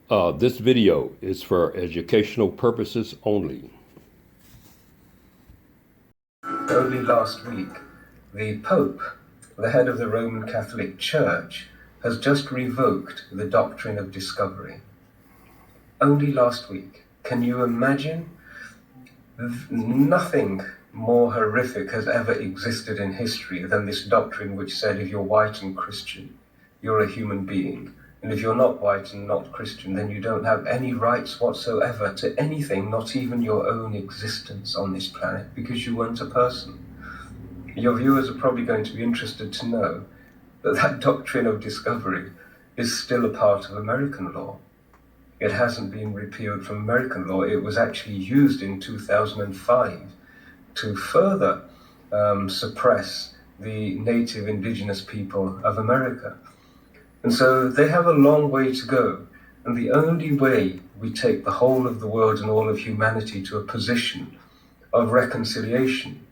This video is for educational purposes only. Only last week, the Pope, the head of the Roman Catholic Church, has just revoked the Doctrine of Discovery. Only last week. Can you imagine? Nothing more horrific has ever existed in history than this doctrine which said if you're white and Christian, you're a human being. And if you're not white and not Christian, then you don't have any rights whatsoever to anything, not even your own existence on this planet, because you weren't a person. Your viewers are probably going to be interested to know that that doctrine of discovery is still a part of American law. It hasn't been repealed from American law. It was actually used in 2005 to further suppress the native indigenous people of America. And so they have a long way to go. And the only way we take the whole of the world and all of humanity to a position of reconciliation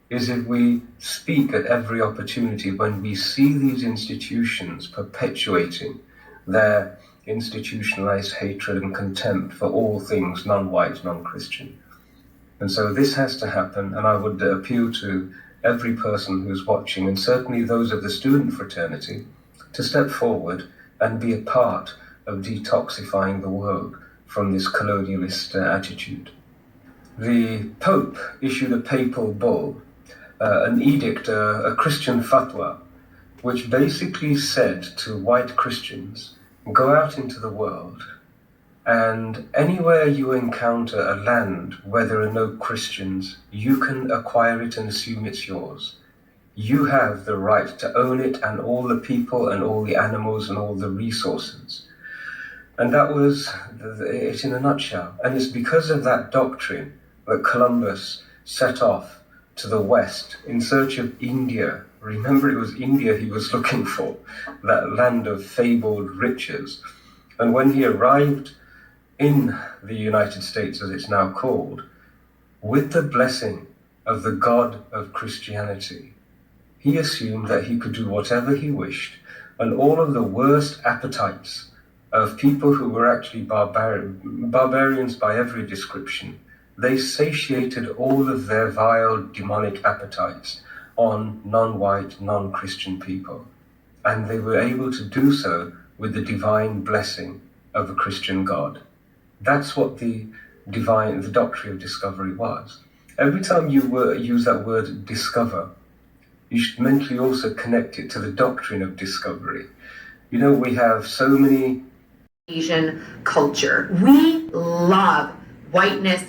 is if we speak at every opportunity when we see these institutions perpetuating their institutionalized hatred and contempt for all things non-white, non-Christian. And so this has to happen, and I would appeal to every person who's watching, and certainly those of the student fraternity, to step forward and be a part of detoxifying the world from this colonialist attitude. The Pope issued a papal bull, an edict, a Christian fatwa, which basically said to white Christians, go out into the world, and anywhere you encounter a land where there are no Christians, you can acquire it and assume it's yours. You have the right to own it and all the people and all the animals and all the resources. And that was it in a nutshell. And it's because of that doctrine that Columbus set off to the west in search of India. Remember, it was India he was looking for, that land of fabled riches. And when he arrived in the United States, as it's now called, with the blessing of the God of Christianity, he assumed that he could do whatever he wished, and all of the worst appetites of people who were actually barbarians by every description, they satiated all of their vile demonic appetites on non-white, non-Christian people. And they were able to do so with the divine blessing of a Christian God. That's what the doctrine of discovery was. Every time you use that word discover, you should mentally also connect it to the doctrine of discovery. You know, we have so many Asian culture. We love whiteness,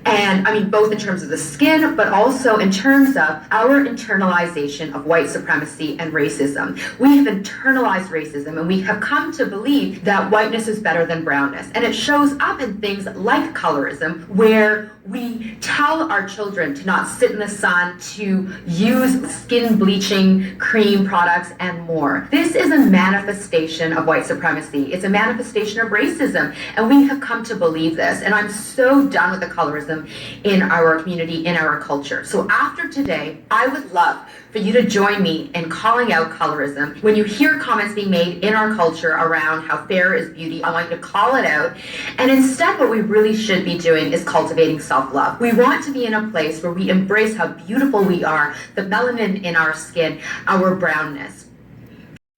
and I mean both in terms of the skin, but also in terms of our internalization of white supremacy and racism. We have internalized racism, and we have come to believe that whiteness is better than brownness. And it shows up in things like colorism, where we tell our children to not sit in the sun, to use skin bleaching cream products, and more. This is a manifestation of white supremacy. It's a manifestation of racism, and we have come to believe this. And I'm so done with the colorism in our community, in our culture. So after today, I would love for you to join me in calling out colorism. When you hear comments being made in our culture around how fair is beauty, I want you to call it out. And instead, what we really should be doing is cultivating self-love. We want to be in a place where we embrace how beautiful we are, the melanin in our skin, our brownness.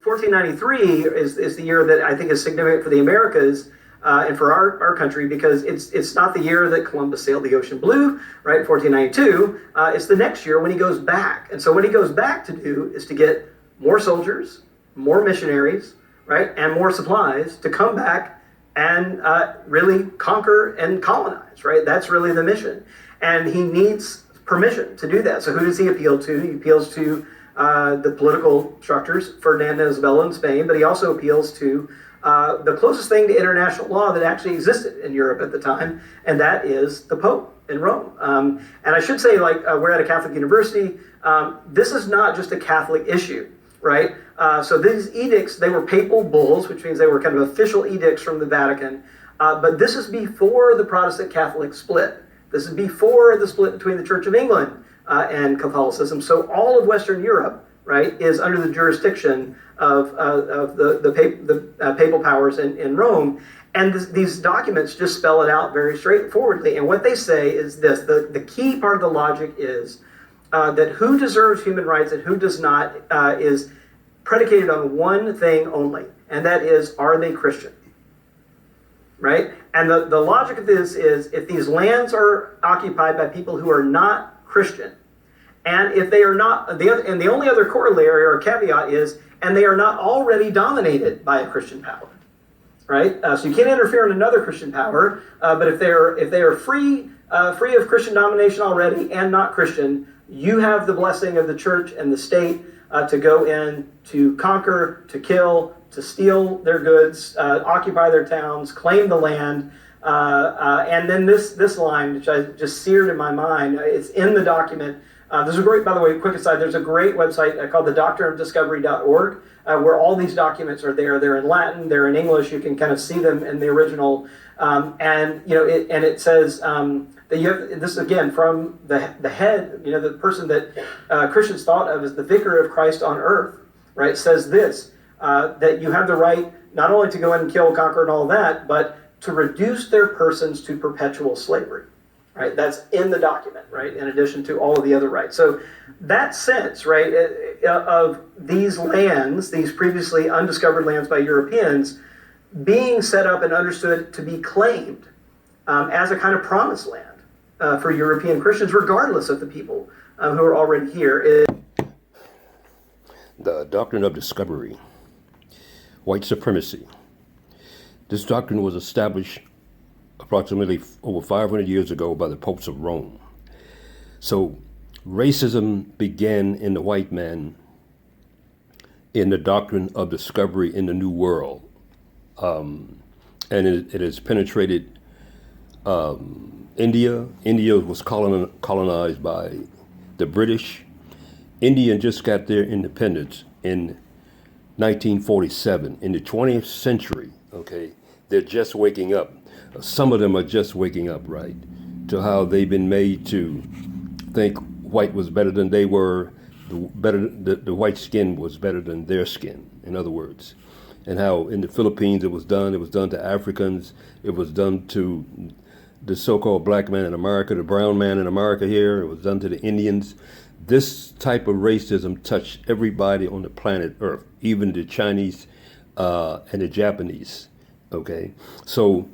1493 is the year that I think is significant for the Americas and for our country, because it's not the year that Columbus sailed the ocean blue, right? 1492. It's the next year when he goes back. And so what he goes back to do is to get more soldiers, more missionaries, right? And more supplies to come back and really conquer and colonize, right? That's really the mission. And he needs permission to do that. So who does he appeal to? He appeals to the political structures, Ferdinand and Isabella in Spain, but he also appeals to the closest thing to international law that actually existed in Europe at the time, and that is the Pope in Rome. And I should say, we're at a Catholic university. This is not just a Catholic issue, right? So these edicts, they were papal bulls, which means they were kind of official edicts from the Vatican. But this is before the Protestant Catholic split. This is before the split between the Church of England and Catholicism. So all of Western Europe right, is under the jurisdiction of the papal powers in Rome. And these documents just spell it out very straightforwardly. And what they say is this: the key part of the logic is that who deserves human rights and who does not is predicated on one thing only, and that is, are they Christian? Right? And the logic of this is, if these lands are occupied by people who are not Christian, and if they are not, and the only other corollary or caveat is, and they are not already dominated by a Christian power, right? So you can't interfere in another Christian power, but if they are free of Christian domination already and not Christian, you have the blessing of the church and the state to go in, to conquer, to kill, to steal their goods, occupy their towns, claim the land. And then this line, which I just seared in my mind, it's in the document. There's a great, by the way, quick aside, there's a great website called the Doctrine of Discovery.org, where all these documents are there. They're in Latin, they're in English. You can kind of see them in the original. And it says that you have this, again, from the head, the person that Christians thought of as the vicar of Christ on earth, right? Says this, that you have the right not only to go in and kill, conquer, and all that, but to reduce their persons to perpetual slavery. Right, that's in the document, right, in addition to all of the other rights. So that sense, right, of these lands, these previously undiscovered lands by Europeans, being set up and understood to be claimed as a kind of promised land for European Christians, regardless of the people who are already here. The Doctrine of Discovery, white supremacy. This doctrine was established approximately over 500 years ago by the popes of Rome. So racism began in the white man in the Doctrine of Discovery in the New World. And it has penetrated India. India was colonized by the British. India just got their independence in 1947. In the 20th century, okay, they're just waking up. Some of them are just waking up, right, to how they've been made to think white was better than they were, the white skin was better than their skin, in other words. And how in the Philippines it was done to Africans, it was done to the so-called black man in America, the brown man in America here, it was done to the Indians. This type of racism touched everybody on the planet Earth, even the Chinese and the Japanese, okay? So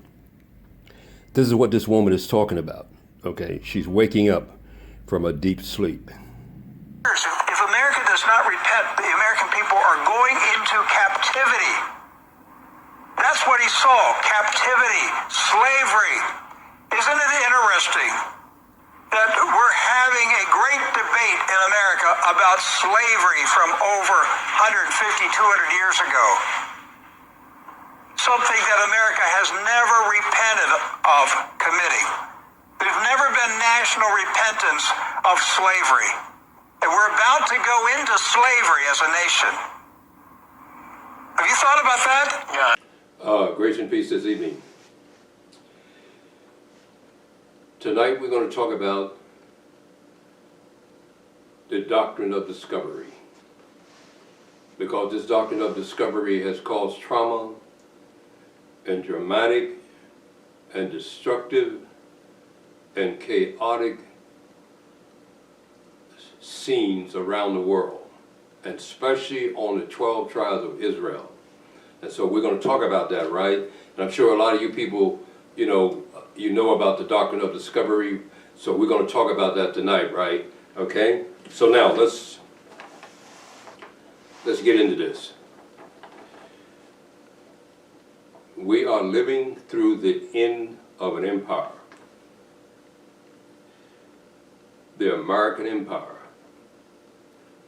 this is what this woman is talking about, okay? She's waking up from a deep sleep. If America does not repent, the American people are going into captivity. That's what he saw, captivity, slavery. Isn't it interesting that we're having a great debate in America about slavery from over 150, 200 years ago? Something that America has never repented of committing. There's never been national repentance of slavery. And we're about to go into slavery as a nation. Have you thought about that? Yeah. Grace and peace this evening. Tonight we're going to talk about the Doctrine of Discovery. Because this Doctrine of Discovery has caused trauma and dramatic and destructive and chaotic scenes around the world, and especially on the 12 tribes of Israel. And so we're going to talk about that, right? And I'm sure a lot of you people, you know about the Doctrine of Discovery, so we're going to talk about that tonight, right? Okay? So now let's get into this. We are living through the end of an empire. The American empire.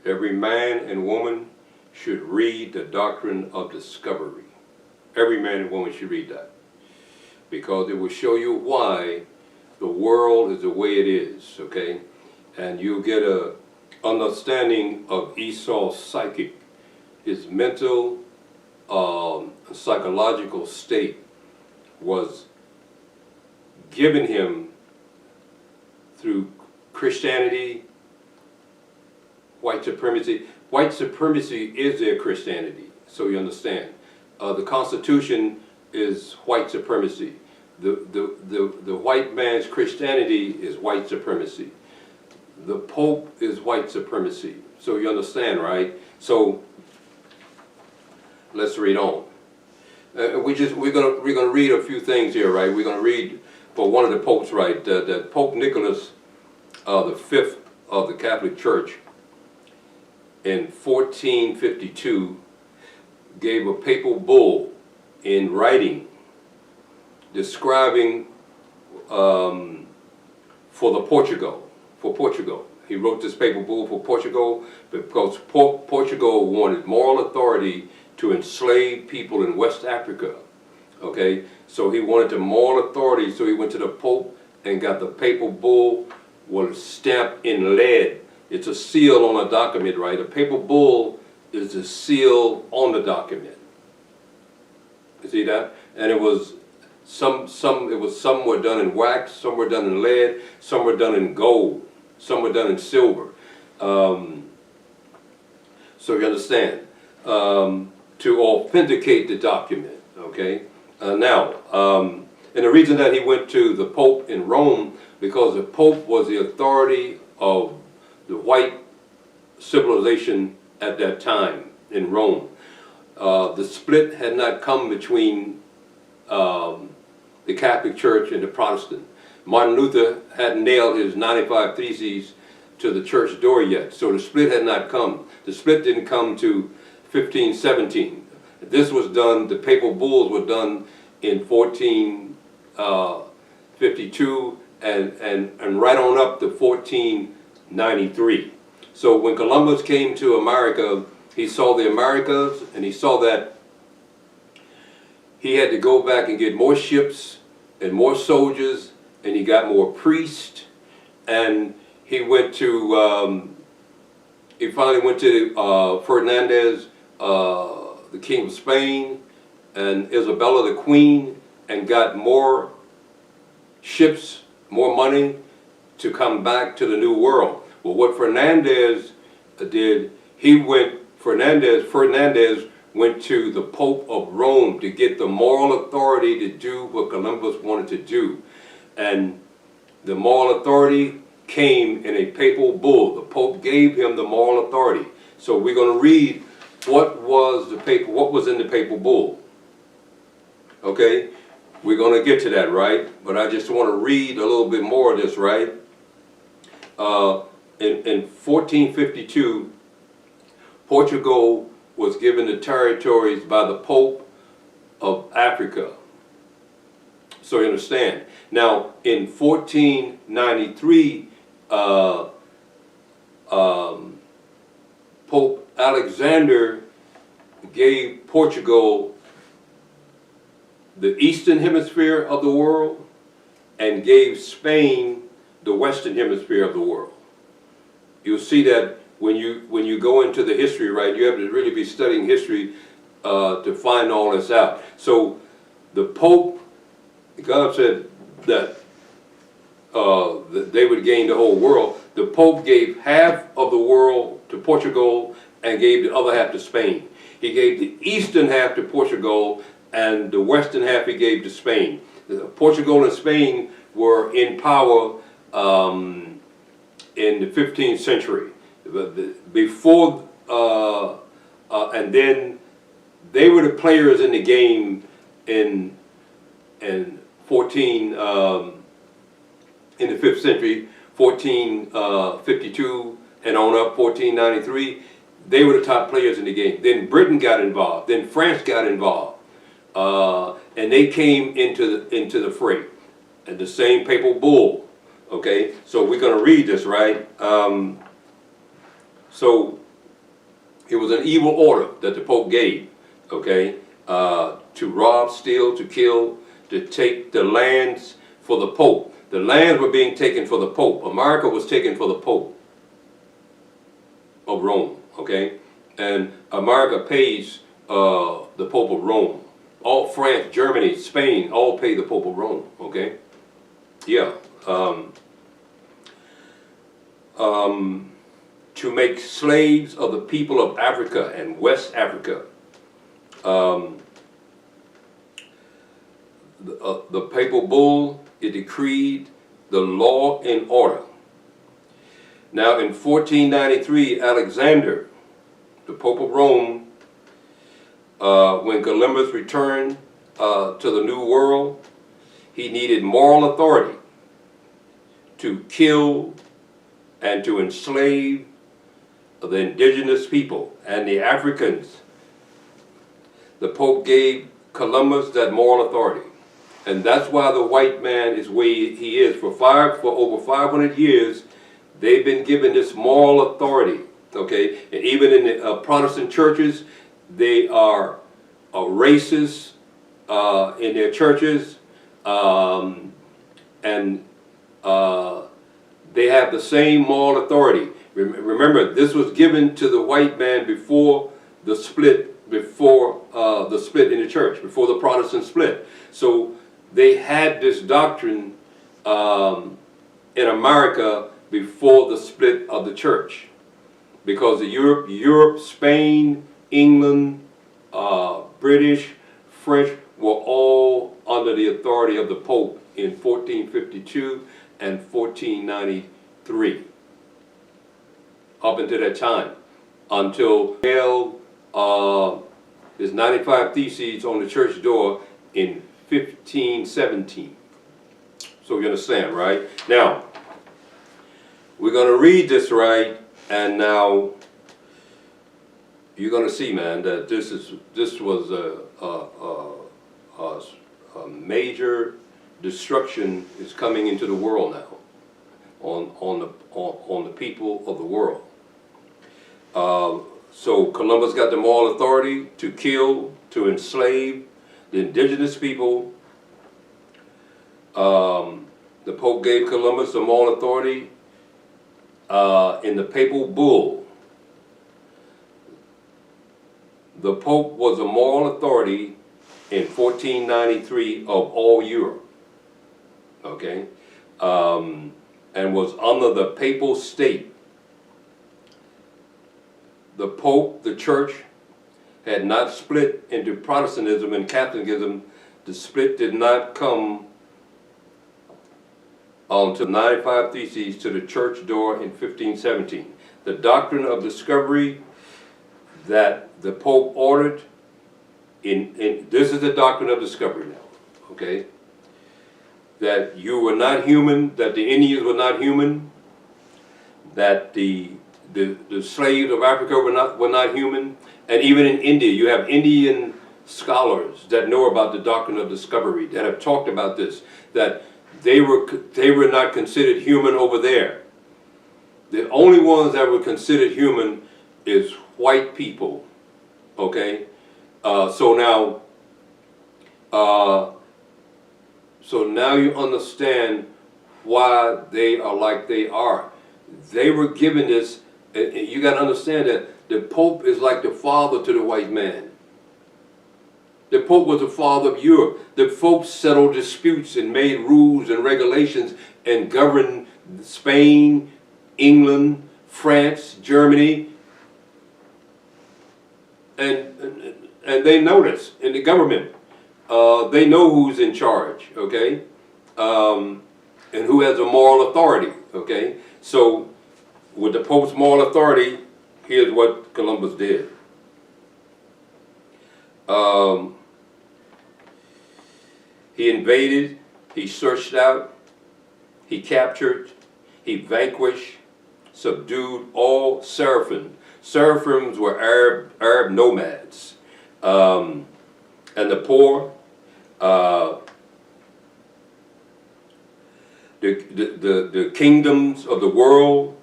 Every man and woman should read the Doctrine of Discovery. Every man and woman should read that. Because it will show you why the world is the way it is, okay? And you'll get a understanding of Esau's psychic, his mental, psychological state was given him through Christianity, white supremacy, white supremacy is their Christianity, so you understand. The Constitution is white supremacy. The white man's Christianity is white supremacy. The Pope is white supremacy. So you understand, right? So let's read on. We're gonna read a few things here, right? We're gonna read for one of the popes, right? That Pope Nicholas the Fifth of the Catholic Church in 1452 gave a papal bull in writing describing for Portugal. He wrote this papal bull for Portugal because Portugal wanted moral authority to enslave people in West Africa. Okay, so he wanted the moral authority, so he went to the Pope and got the papal bull was stamped in lead. It's a seal on a document, right? A papal bull is the seal on the document. You see that? And it was some were done in wax, some were done in lead, some were done in gold, some were done in silver. So you understand, to authenticate the document, okay? And the reason that he went to the Pope in Rome, because the Pope was the authority of the white civilization at that time in Rome. The split had not come between the Catholic Church and the Protestant. Martin Luther hadn't nailed his 95 Theses to the church door yet, so the split had not come. The split didn't come to 1517. This was done, the papal bulls were done in 1452 and right on up to 1493. So when Columbus came to America, he saw the Americas and he saw that he had to go back and get more ships and more soldiers, and he got more priests, and he went to, he finally went to Ferdinandez, the King of Spain, and Isabella the Queen, and got more ships, more money to come back to the New World. Well, what Ferdinandez did, Ferdinandez went to the Pope of Rome to get the moral authority to do what Columbus wanted to do. And the moral authority came in a papal bull. The Pope gave him the moral authority. So we're going to read what was in the papal bull. Okay? We're going to get to that, right? But I just want to read a little bit more of this, right? In 1452, Portugal was given the territories by the Pope of Africa. So you understand. Now, in 1493, Pope Alexander gave Portugal the eastern hemisphere of the world and gave Spain the western hemisphere of the world. You'll see that when you go into the history, right, you have to really be studying history to find all this out. So the Pope, God said that they would gain the whole world. The Pope gave half of the world to Portugal and gave the other half to Spain. He gave the eastern half to Portugal and the western half he gave to Spain. Portugal and Spain were in power in the 15th century. Before, and then they were the players in the game in the 5th century, 1452 and on up, 1493. They were the top players in the game. Then Britain got involved. Then France got involved, and they came into the fray. And the same papal bull. Okay, so we're going to read this, right? So it was an evil order that the Pope gave, okay, to rob, steal, to kill, to take the lands for the Pope. The lands were being taken for the Pope. America was taken for the Pope of Rome, okay? And America pays the Pope of Rome. All France, Germany, Spain, all pay the Pope of Rome, okay? Yeah. to make slaves of the people of Africa and West Africa. The papal bull, it decreed the law and order. Now in 1493, Alexander, the Pope of Rome, when Columbus returned to the New World, he needed moral authority to kill and to enslave the indigenous people and the Africans. The Pope gave Columbus that moral authority. And that's why the white man is where he is. For over 500 years, they've been given this moral authority, okay? And even in the Protestant churches, they are racist in their churches, and they have the same moral authority. Remember, this was given to the white man before the split, in the church, before the Protestant split. So they had this doctrine in America before the split of the church, because Europe, Spain, England, British, French were all under the authority of the Pope in 1452 and 1493. Up until that time, until held his 95 Theses on the church door in 1517. So you understand, right? Now, we're going to read this, right? And now you're going to see, man, that this was a major destruction is coming into the world now on the people of the world. So Columbus got the moral authority to kill, to enslave the indigenous people. The Pope gave Columbus the moral authority in the papal bull. The Pope was a moral authority in 1493 of all Europe, okay, and was under the papal state. The Pope, the Church, had not split into Protestantism and Catholicism. The split did not come until 95 Theses to the church door in 1517. The Doctrine of Discovery that the Pope ordered, this is the Doctrine of Discovery now, okay? That you were not human, that the Indians were not human, that the slaves of Africa were not human, and even in India, you have Indian scholars that know about the Doctrine of Discovery, that have talked about this, that they were not considered human over there. The only ones that were considered human is white people, okay? So now you understand why they are like they are. They were given this, and you got to understand that the Pope is like the father to the white man. The Pope was the father of Europe. The Pope settled disputes and made rules and regulations and governed Spain, England, France, Germany. And they know this in the government. They know who's in charge, okay? And who has a moral authority, okay? So with the Pope's moral authority, here's what Columbus did. He invaded, he searched out, he captured, he vanquished, subdued all Seraphims. Seraphims were Arab nomads, and the poor, the kingdoms of the world,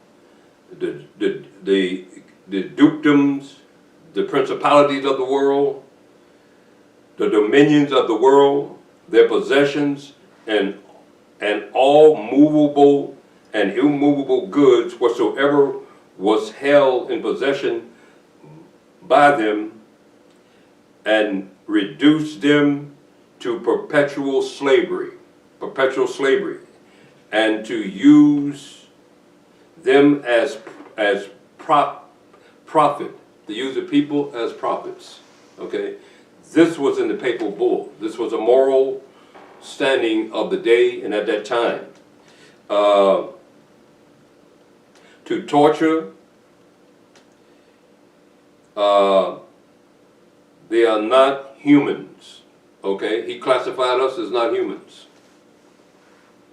the dukedoms, the principalities of the world, the dominions of the world, their possessions, and all movable and immovable goods whatsoever was held in possession by them, and reduced them to perpetual slavery, and to use them as prophet, to use the people as prophets. Okay, this was in the papal bull. This was a moral standing of the day and at that time. To torture, they are not humans. Okay, he classified us as not humans.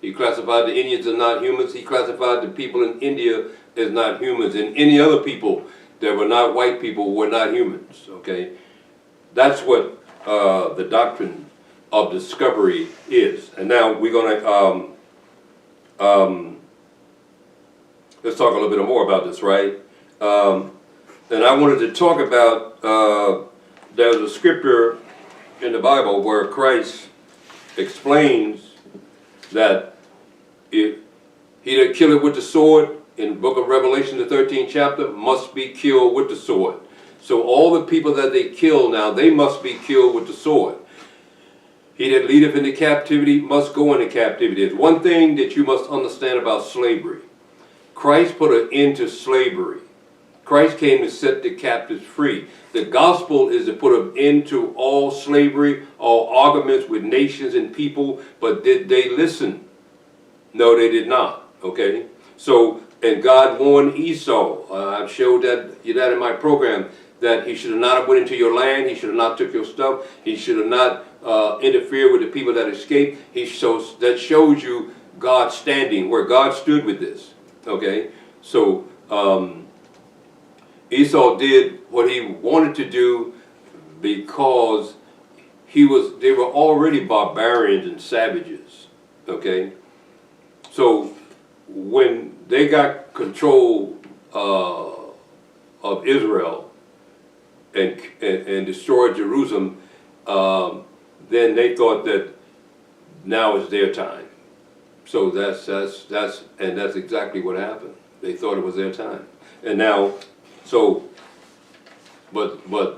He classified the Indians as not humans. He classified the people in India as not humans. And any other people that were not white people were not humans. Okay, that's what the doctrine of discovery is. And now we're going to let's talk a little bit more about this, right? And I wanted to talk about there's a scripture in the Bible where Christ explains that if he that killeth with the sword, in the book of Revelation, the 13th chapter, must be killed with the sword. So all the people that they kill now, they must be killed with the sword. He that leadeth into captivity must go into captivity. There's one thing that you must understand about slavery. Christ put an end to slavery. Christ came to set the captives free. The gospel is to put an end to all slavery, all arguments with nations and people, but did they listen? No, they did not. Okay? So, and God warned Esau, I've showed that in my program, that he should have not went into your land, he should have not took your stuff, he should have not interfered with the people that escaped. That shows you God's standing, where God stood with this. Okay? So, Esau did what he wanted to do because they were already barbarians and savages. Okay? So when they got control of Israel and destroyed Jerusalem, then they thought that now is their time. So that's exactly what happened. They thought it was their time. And now, but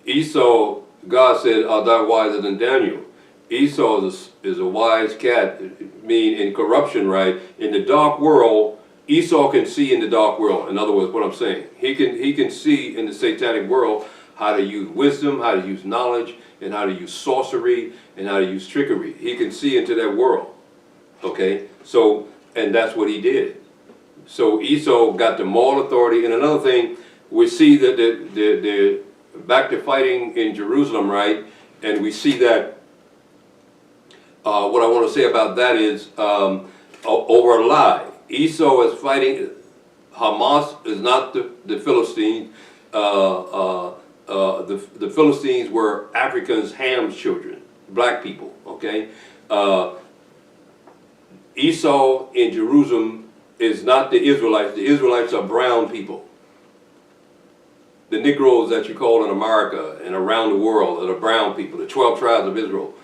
Esau, God said, "Art thou wiser than Daniel?" Esau is a wise cat. In corruption, right? In the dark world, Esau can see in the dark world. In other words, what I'm saying, he can see in the satanic world how to use wisdom, how to use knowledge, and how to use sorcery, and how to use trickery. He can see into that world. Okay, so, and that's what he did. So Esau got the moral authority. And another thing, we see that they're back to fighting in Jerusalem, right? And we see that, what I want to say about that is, over a lie. Esau is fighting, Hamas is not the Philistines. The Philistines were Africans, Ham's children, black people, okay? Esau in Jerusalem is not the Israelites. The Israelites are brown people. The Negroes that you call in America and around the world are the brown people, the 12 tribes of Israel.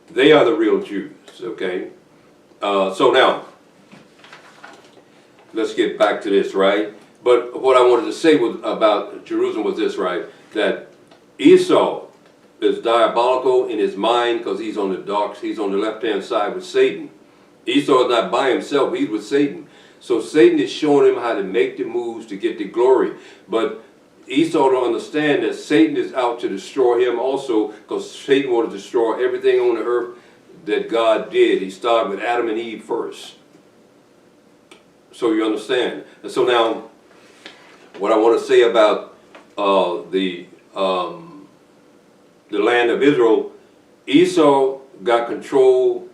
They are the real Jews, okay? So now, let's get back to this, right? But what I wanted to say about Jerusalem was this, right? That Esau is diabolical in his mind because he's on the left-hand side with Satan. Esau is not by himself, he's with Satan. So Satan is showing him how to make the moves to get the glory. But Esau don't understand that Satan is out to destroy him also, because Satan wanted to destroy everything on the earth that God did. He started with Adam and Eve first. So you understand. And so now, what I want to say about the land of Israel, Esau got control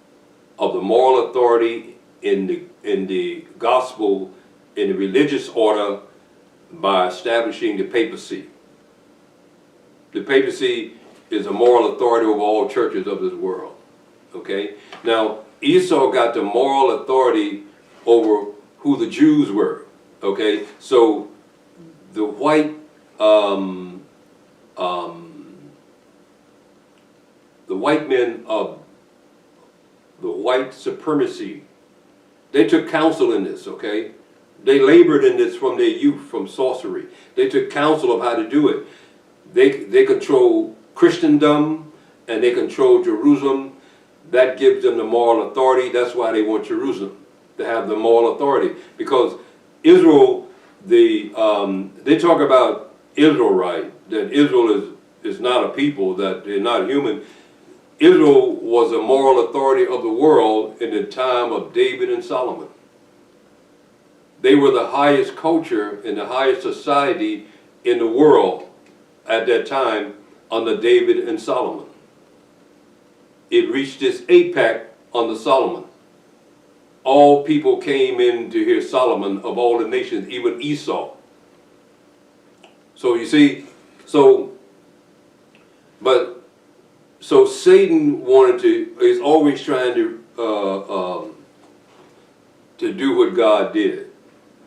of the moral authority in the gospel, in the religious order, by establishing the papacy. The papacy is a moral authority over all churches of this world. Okay? Now, Esau got the moral authority over who the Jews were. Okay? So the white men of the white supremacy, they took counsel in this, okay? They labored in this from their youth, from sorcery. They took counsel of how to do it. They control Christendom and they control Jerusalem. That gives them the moral authority. That's why they want Jerusalem, to have the moral authority. Because Israel they talk about Israel, right? That Israel is not a people, that they're not human. Israel was a moral authority of the world in the time of David and Solomon. They were the highest culture and the highest society in the world at that time under David and Solomon. It reached its apex under Solomon. All people came in to hear Solomon of all the nations, even Esau. So you see, so Satan is always trying to do what God did.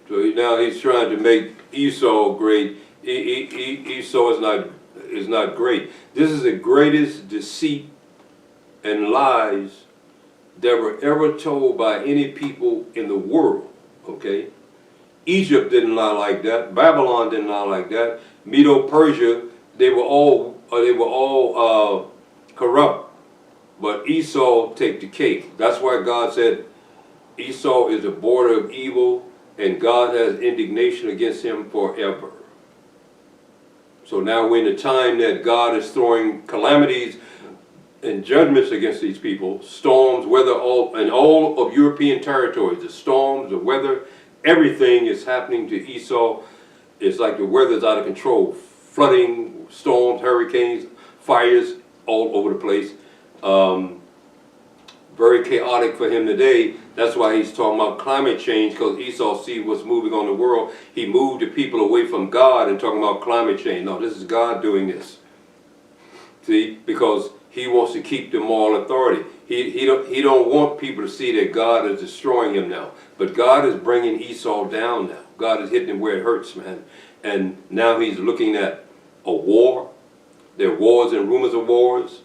So now he's trying to make Esau great. Esau is not great. This is the greatest deceit and lies that were ever told by any people in the world. Okay, Egypt didn't lie like that. Babylon didn't lie like that. Medo-Persia, they were all corrupt. But Esau take the cake. That's why God said Esau is the border of evil, and God has indignation against him forever. So now we're in the time that God is throwing calamities and judgments against these people, storms, weather, all of European territories, the storms, the weather, everything is happening to Esau. It's like the weather's out of control. Flooding, storms, hurricanes, fires all over the place. Very chaotic for him today. That's why he's talking about climate change, because Esau sees what's moving on the world. He moved the people away from God and talking about climate change. No, this is God doing this. See, because he wants to keep the moral authority. He don't want people to see that God is destroying him now. But God is bringing Esau down now. God is hitting him where it hurts, man. And now he's looking at a war. There are wars and rumors of wars.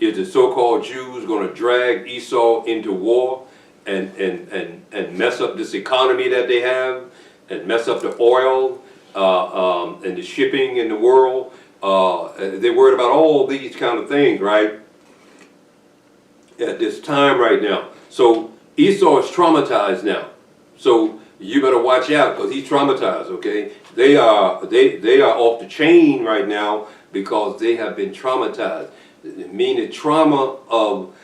Is the so-called Jews going to drag Esau into war and mess up this economy that they have, and mess up the oil and the shipping in the world? They're worried about all these kind of things, right? At this time right now. So Esau is traumatized now. So you better watch out, because he's traumatized, okay? They are off the chain right now because they have been traumatized. I mean, the trauma of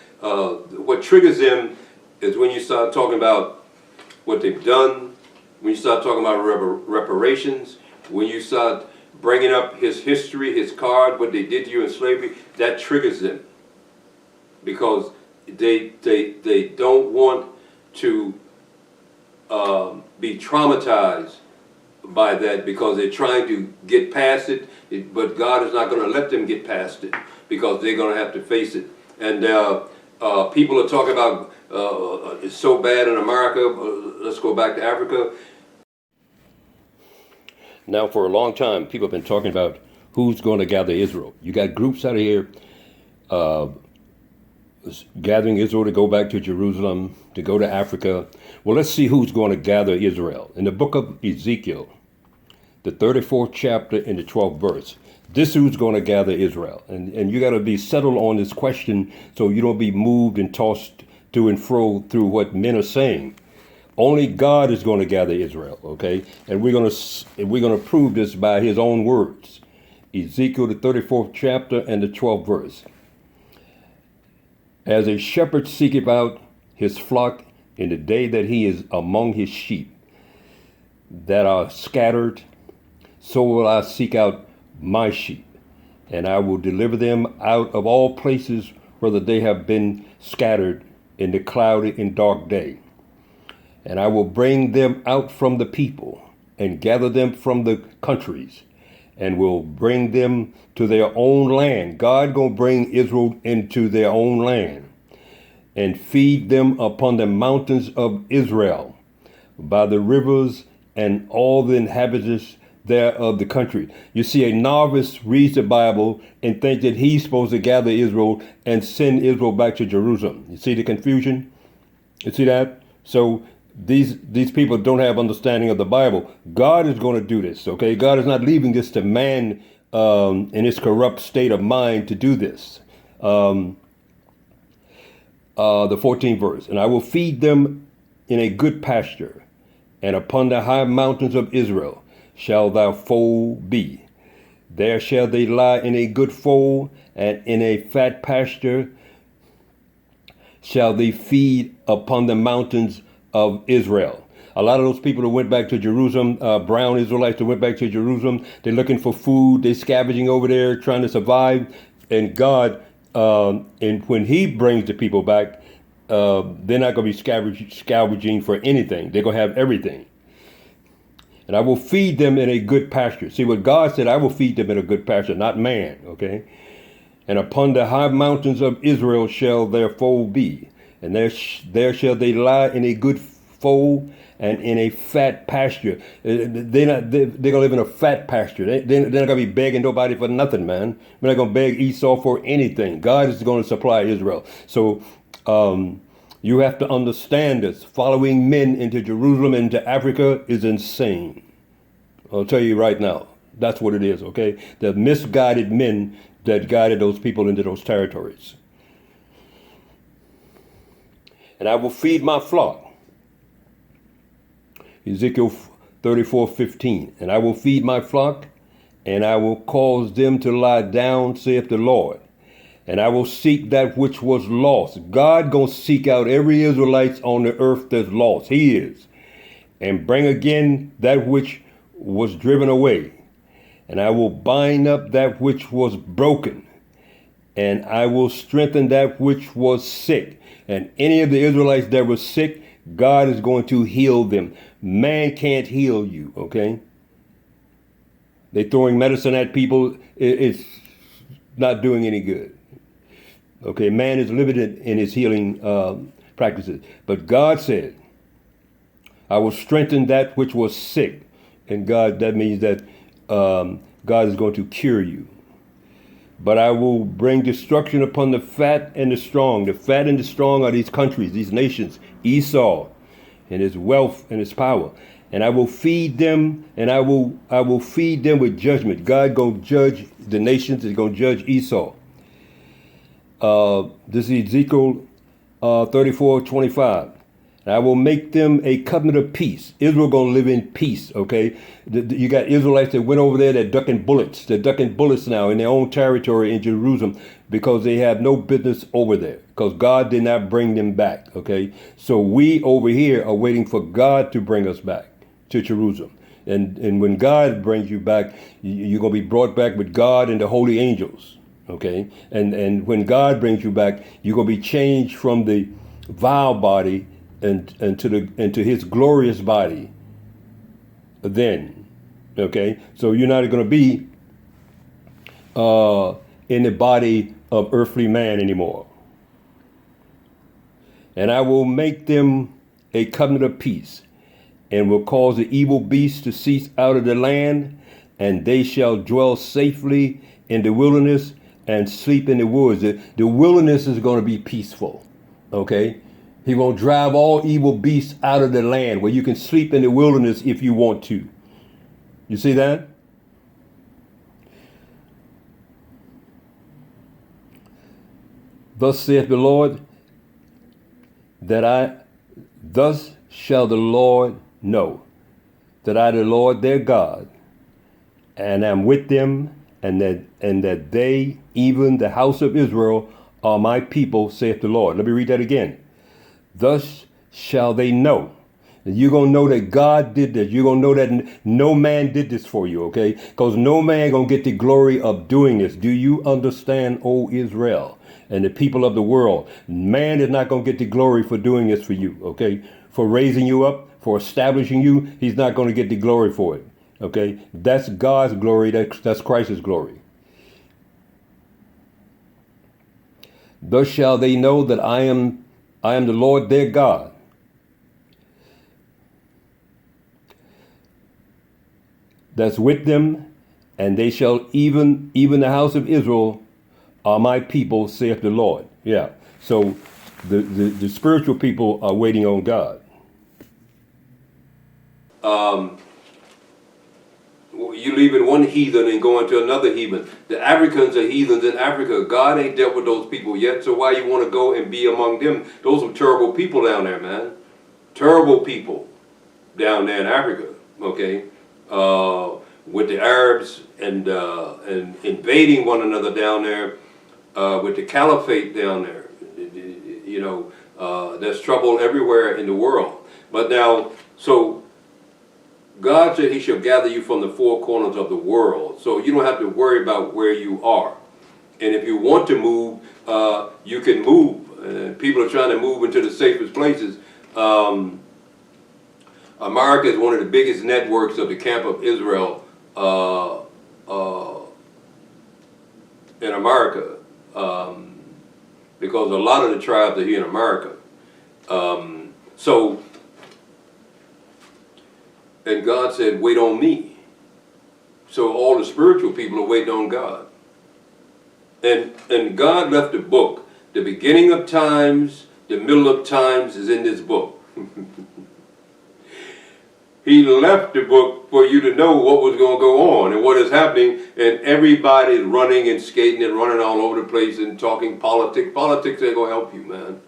what triggers them is when you start talking about what they've done, when you start talking about reparations, when you start bringing up his history, his card, what they did to you in slavery, that triggers them, because they don't want to be traumatized by that, because they're trying to get past it, but God is not going to let them get past it, because they're going to have to face it. And people are talking about it's so bad in America. Let's go back to Africa. Now, for a long time, people have been talking about who's going to gather Israel. You got groups out of here gathering Israel to go back to Jerusalem, to go to Africa. Well, let's see who's going to gather Israel. In the book of Ezekiel, the 34th chapter and the 12th verse, this who's going to gather Israel. And you got to be settled on this question so you don't be moved and tossed to and fro through what men are saying. Only God is going to gather Israel, okay? And we're going to prove this by his own words. Ezekiel, the 34th chapter and the 12th verse. As a shepherd seeketh out his flock in the day that he is among his sheep that are scattered, so will I seek out my sheep, and I will deliver them out of all places where they have been scattered in the cloudy and dark day. And I will bring them out from the people and gather them from the countries, and will bring them to their own land. God gonna bring Israel into their own land and feed them upon the mountains of Israel, by the rivers and all the inhabitants there of the country. You see, a novice reads the Bible and thinks that he's supposed to gather Israel and send Israel back to Jerusalem. You see the confusion? You see that? So these people don't have understanding of the Bible. God is going to do this, okay? God is not leaving this to man in his corrupt state of mind to do this. The 14th verse, and I will feed them in a good pasture, and upon the high mountains of Israel shall thy fold be. There shall they lie in a good fold, and in a fat pasture shall they feed upon the mountains of Israel. A lot of those people that went back to Jerusalem, brown Israelites that went back to Jerusalem, they're looking for food, they're scavenging over there, trying to survive. And God, and when he brings the people back, they're not going to be scavenging for anything. They're going to have everything. And I will feed them in a good pasture. See what God said, I will feed them in a good pasture, not man, okay? And upon the high mountains of Israel shall their fold be. And there shall they lie in a good fold and in a fat pasture. They're going to live in a fat pasture. They're not going to be begging nobody for nothing, man. We're not going to beg Esau for anything. God is going to supply Israel. So you have to understand this. Following men into Jerusalem and into Africa is insane. I'll tell you right now. That's what it is, okay? The misguided men that guided those people into those territories. And I will feed my flock. Ezekiel 34:15. And I will feed my flock, and I will cause them to lie down, saith the Lord. And I will seek that which was lost. God gonna seek out every Israelite on the earth that's lost. He is. And bring again that which was driven away. And I will bind up that which was broken. And I will strengthen that which was sick. And any of the Israelites that were sick, God is going to heal them. Man can't heal you, okay? They're throwing medicine at people. It's not doing any good. Okay, man is limited in his healing practices. But God said, I will strengthen that which was sick. And God, that means that God is going to cure you. But I will bring destruction upon the fat and the strong. The fat and the strong are these countries, these nations, Esau and his wealth and his power. And I will feed them, and I will feed them with judgment. God gonna judge the nations. He's gonna judge Esau. This is Ezekiel 34:25. And I will make them a covenant of peace. Israel gonna live in peace, okay? You got Israelites that went over there, they're ducking bullets. They're ducking bullets now in their own territory in Jerusalem because they have no business over there, because God did not bring them back, okay? So we over here are waiting for God to bring us back to Jerusalem. And when God brings you back, you're gonna be brought back with God and the holy angels, okay? And when God brings you back, you're gonna be changed from the vile body and to his glorious body then, okay? So you're not going to be in the body of earthly man anymore. And I will make them a covenant of peace, and will cause the evil beasts to cease out of the land, and they shall dwell safely in the wilderness and sleep in the woods. The wilderness is going to be peaceful, okay? He won't drive all evil beasts out of the land, where you can sleep in the wilderness if you want to. You see that? Thus saith the Lord, thus shall the Lord know that I, the Lord their God, and am with them, and that they, even the house of Israel, are my people, saith the Lord. Let me read that again. Thus shall they know. And you're going to know that God did this. You're going to know that no man did this for you, okay? Because no man going to get the glory of doing this. Do you understand, O Israel, and the people of the world? Man is not going to get the glory for doing this for you, okay? For raising you up, for establishing you, he's not going to get the glory for it, okay? That's God's glory. That's Christ's glory. Thus shall they know that I am the Lord their God. That's with them, and they shall even the house of Israel are my people, saith the Lord. Yeah. So the spiritual people are waiting on God. You leaving one heathen and going to another heathen. The Africans are heathens in Africa. God ain't dealt with those people yet, so why you want to go and be among them? Those are terrible people down there, man. Terrible people. down there in Africa, okay, with the Arabs and invading one another down there, with the caliphate down there. You know, there's trouble everywhere in the world. But now, so God said he shall gather you from the four corners of the world. So you don't have to worry about where you are. And if you want to move, you can move. People are trying to move into the safest places. America is one of the biggest networks of the Camp of Israel in America, because a lot of the tribes are here in America. And God said, wait on me. So all the spiritual people are waiting on God. And God left a book. The beginning of times, the middle of times is in this book. He left the book for you to know what was going to go on and what is happening, and everybody's running and skating and running all over the place and talking politics. Politics ain't going to help you, man.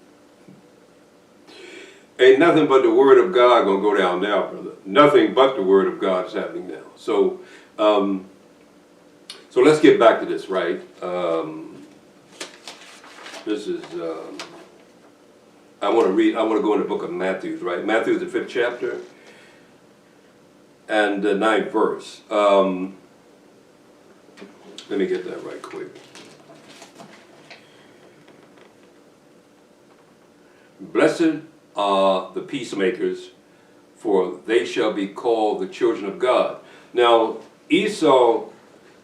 Ain't nothing but the Word of God going to go down now, brother. Nothing but the Word of God is happening now. So, so let's get back to this, right? This is, I want to go in the book of Matthew, right? Matthew is the 5th chapter. And the 9th verse. Let me get that right quick. Blessed are the peacemakers, for they shall be called the children of God. Now, Esau,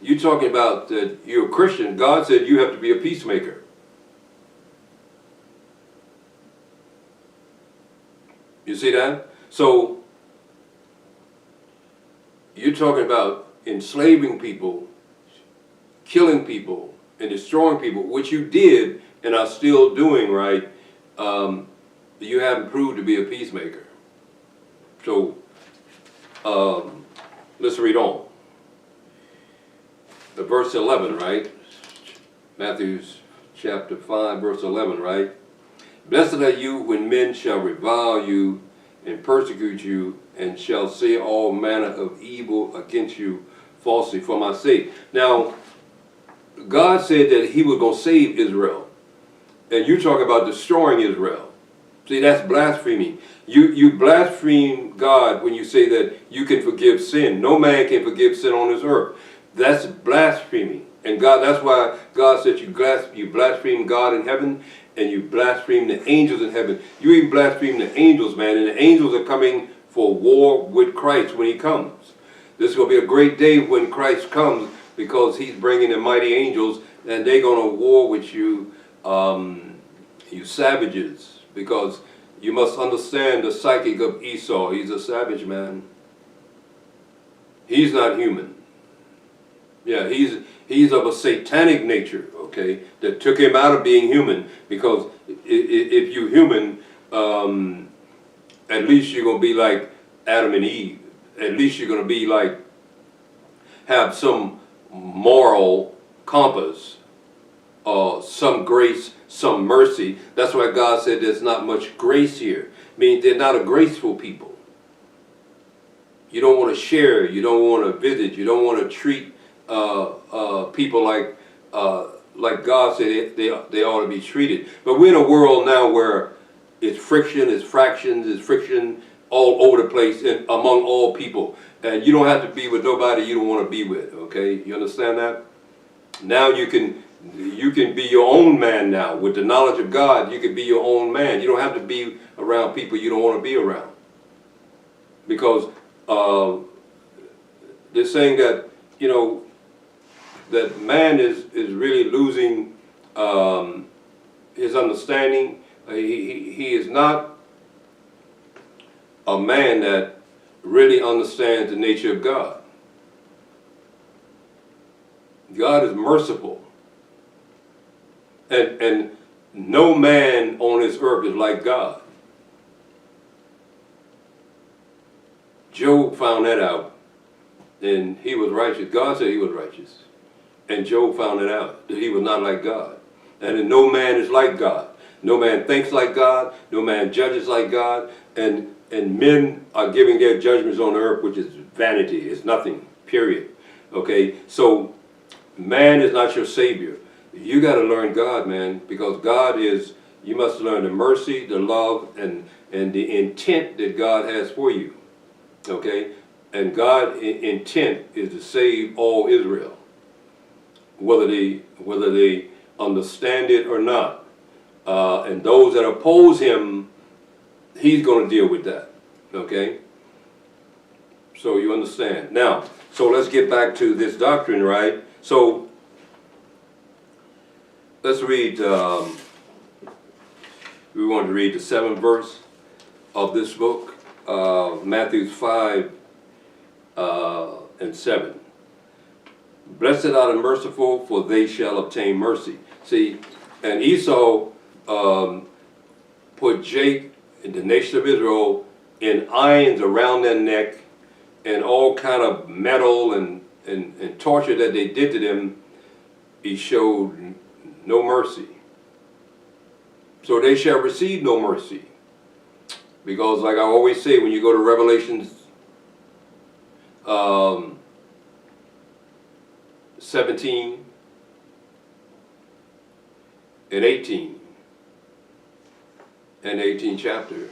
you're talking about that you're a Christian. God said you have to be a peacemaker. You see that? So, you're talking about enslaving people, killing people, and destroying people, which you did and are still doing, right? You haven't proved to be a peacemaker. So, let's read on. The verse 11, right? Matthew chapter 5, verse 11, right? Blessed are you when men shall revile you and persecute you, and shall say all manner of evil against you falsely for my sake. Now, God said that he was going to save Israel. And you talk about destroying Israel. See, that's blasphemy. You blaspheme God when you say that you can forgive sin. No man can forgive sin on this earth. That's blasphemy. And God, that's why God said you blaspheme God in heaven, and you blaspheme the angels in heaven. You even blaspheme the angels, man. And the angels are coming for war with Christ when he comes. This is going to be a great day when Christ comes, because he's bringing the mighty angels, and they're going to war with you, you savages, because you must understand the psychic of Esau. He's a savage man. He's not human. Yeah, he's of a satanic nature, okay, that took him out of being human, because if you're human, at least you're going to be like Adam and Eve. At least you're going to be like, have some moral compass, some grace, some mercy. That's why God said there's not much grace here. I mean, they're not a graceful people. You don't want to share. You don't want to visit. You don't want to treat people like God said they ought to be treated. But we're in a world now where it's friction, it's fractions, it's friction all over the place and among all people. And you don't have to be with nobody you don't want to be with, okay? You understand that? Now you can be your own man now. With the knowledge of God, you can be your own man. You don't have to be around people you don't want to be around. Because they're saying that, you know, that man is really losing his understanding. He is not a man that really understands the nature of God. God is merciful. And no man on this earth is like God. Job found that out, and he was righteous. God said he was righteous. And Job found it out, that he was not like God. And that no man is like God. No man thinks like God. No man judges like God. And and men are giving their judgments on earth, which is vanity, it's nothing, period. Okay, so man is not your savior. You got to learn God, man, because God is, you must learn the mercy, the love, and the intent that God has for you. Okay, and God's intent is to save all Israel, whether they understand it or not. And those that oppose him, he's going to deal with that. Okay? So you understand. Now, so let's get back to this doctrine, right? So let's read, we want to read the 7th verse of this book, Matthew 5 and 7. Blessed are the merciful, for they shall obtain mercy. See, and Esau put Jake and the nation of Israel in irons around their neck and all kind of metal and torture that they did to them. He showed no mercy. So they shall receive no mercy. Because like I always say, when you go to Revelations 17 and 18, and 18th chapter,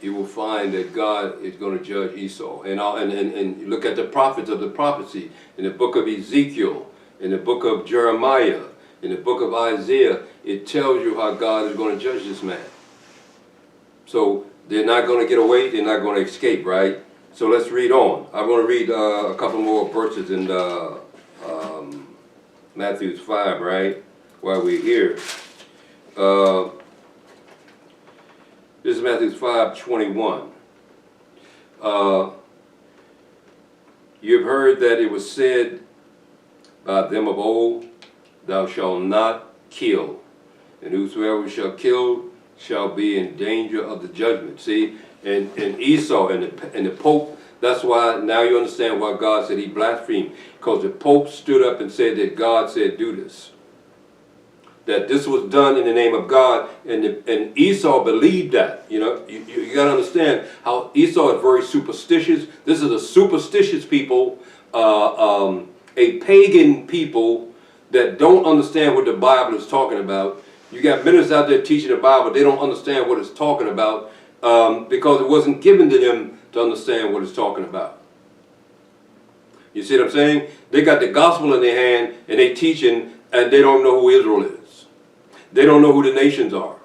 you will find that God is going to judge Esau. And look at the prophets of the prophecy in the book of Ezekiel, in the book of Jeremiah, in the book of Isaiah. It tells you how God is going to judge this man. So they're not going to get away, they're not going to escape, right? So let's read on. I'm going to read a couple more verses in Matthew 5, right? While we're here. This is Matthew 5:21. You've heard that it was said by them of old, thou shalt not kill, and whosoever shall kill shall be in danger of the judgment. See, and Esau and the Pope, that's why now you understand why God said he blasphemed, because the Pope stood up and said that God said do this. That this was done in the name of God, and Esau believed that. You know, you got to understand how Esau is very superstitious. This is a superstitious people, a pagan people that don't understand what the Bible is talking about. You got ministers out there teaching the Bible, they don't understand what it's talking about because it wasn't given to them to understand what it's talking about. You see what I'm saying? They got the gospel in their hand and they teaching, and they don't know who Israel is. They don't know who the nations are.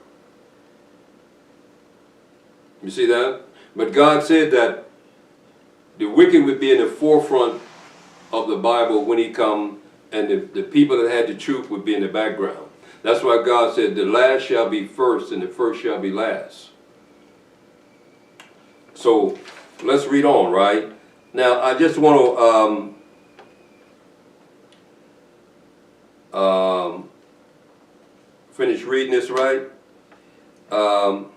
You see that? But God said that the wicked would be in the forefront of the Bible when he come, and the people that had the truth would be in the background. That's why God said the last shall be first and the first shall be last. So let's read on, right? Now I just want to finish reading this, right? The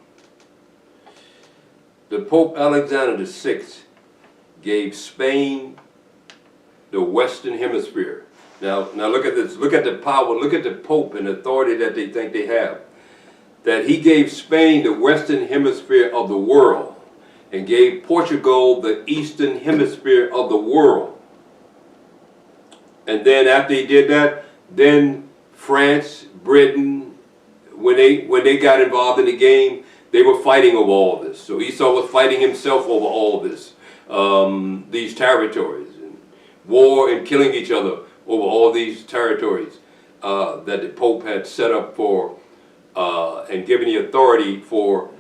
Pope Alexander VI gave Spain the Western Hemisphere. Now look at this. Look at the power. Look at the Pope and the authority that they think they have. That he gave Spain the Western Hemisphere of the world and gave Portugal the Eastern Hemisphere of the world. And then after he did that, then France, Britain, when they got involved in the game, they were fighting over all this. So Esau was fighting himself over all this, these territories, and war and killing each other over all these territories that the Pope had set up for and given the authority for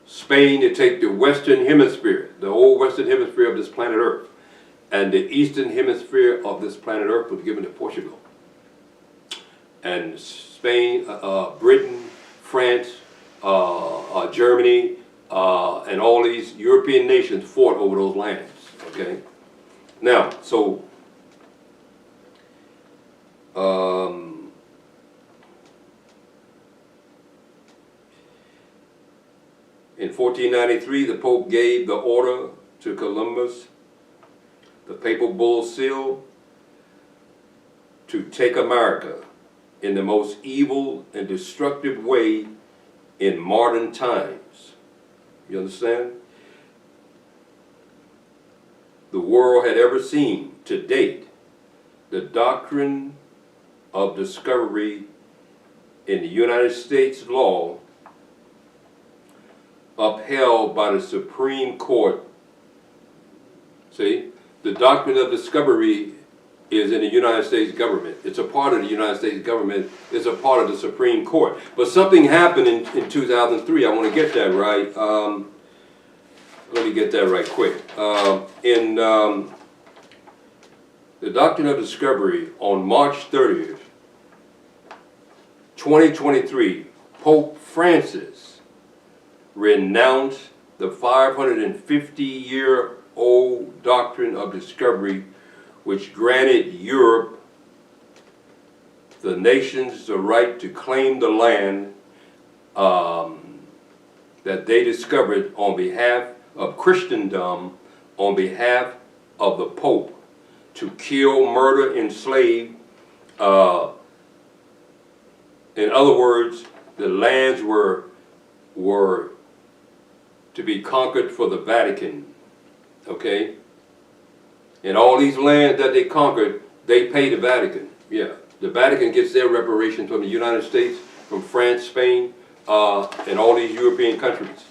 Spain to take the Western Hemisphere, the whole Western Hemisphere of this planet Earth, and the Eastern Hemisphere of this planet Earth was given to Portugal. And Spain, Britain, France, Germany, and all these European nations fought over those lands, okay? Now, so, in 1493, the Pope gave the order to Columbus, the Papal Bull Seal, to take America in the most evil and destructive way in modern times. You understand? The world had ever seen to date. The doctrine of discovery in the United States law upheld by the Supreme Court. See, the doctrine of discovery is in the United States government. It's a part of the United States government. It's a part of the Supreme Court. But something happened in 2003. I want to get that right. Let me get that right quick. In the Doctrine of Discovery on March 30th, 2023, Pope Francis renounced the 550-year-old Doctrine of Discovery, which granted Europe, the nations, the right to claim the land that they discovered on behalf of Christendom, on behalf of the Pope, to kill, murder, enslave. In other words, the lands were to be conquered for the Vatican, okay? And all these lands that they conquered, they pay the Vatican. Yeah, the Vatican gets their reparations from the United States, from France, Spain, and all these European countries.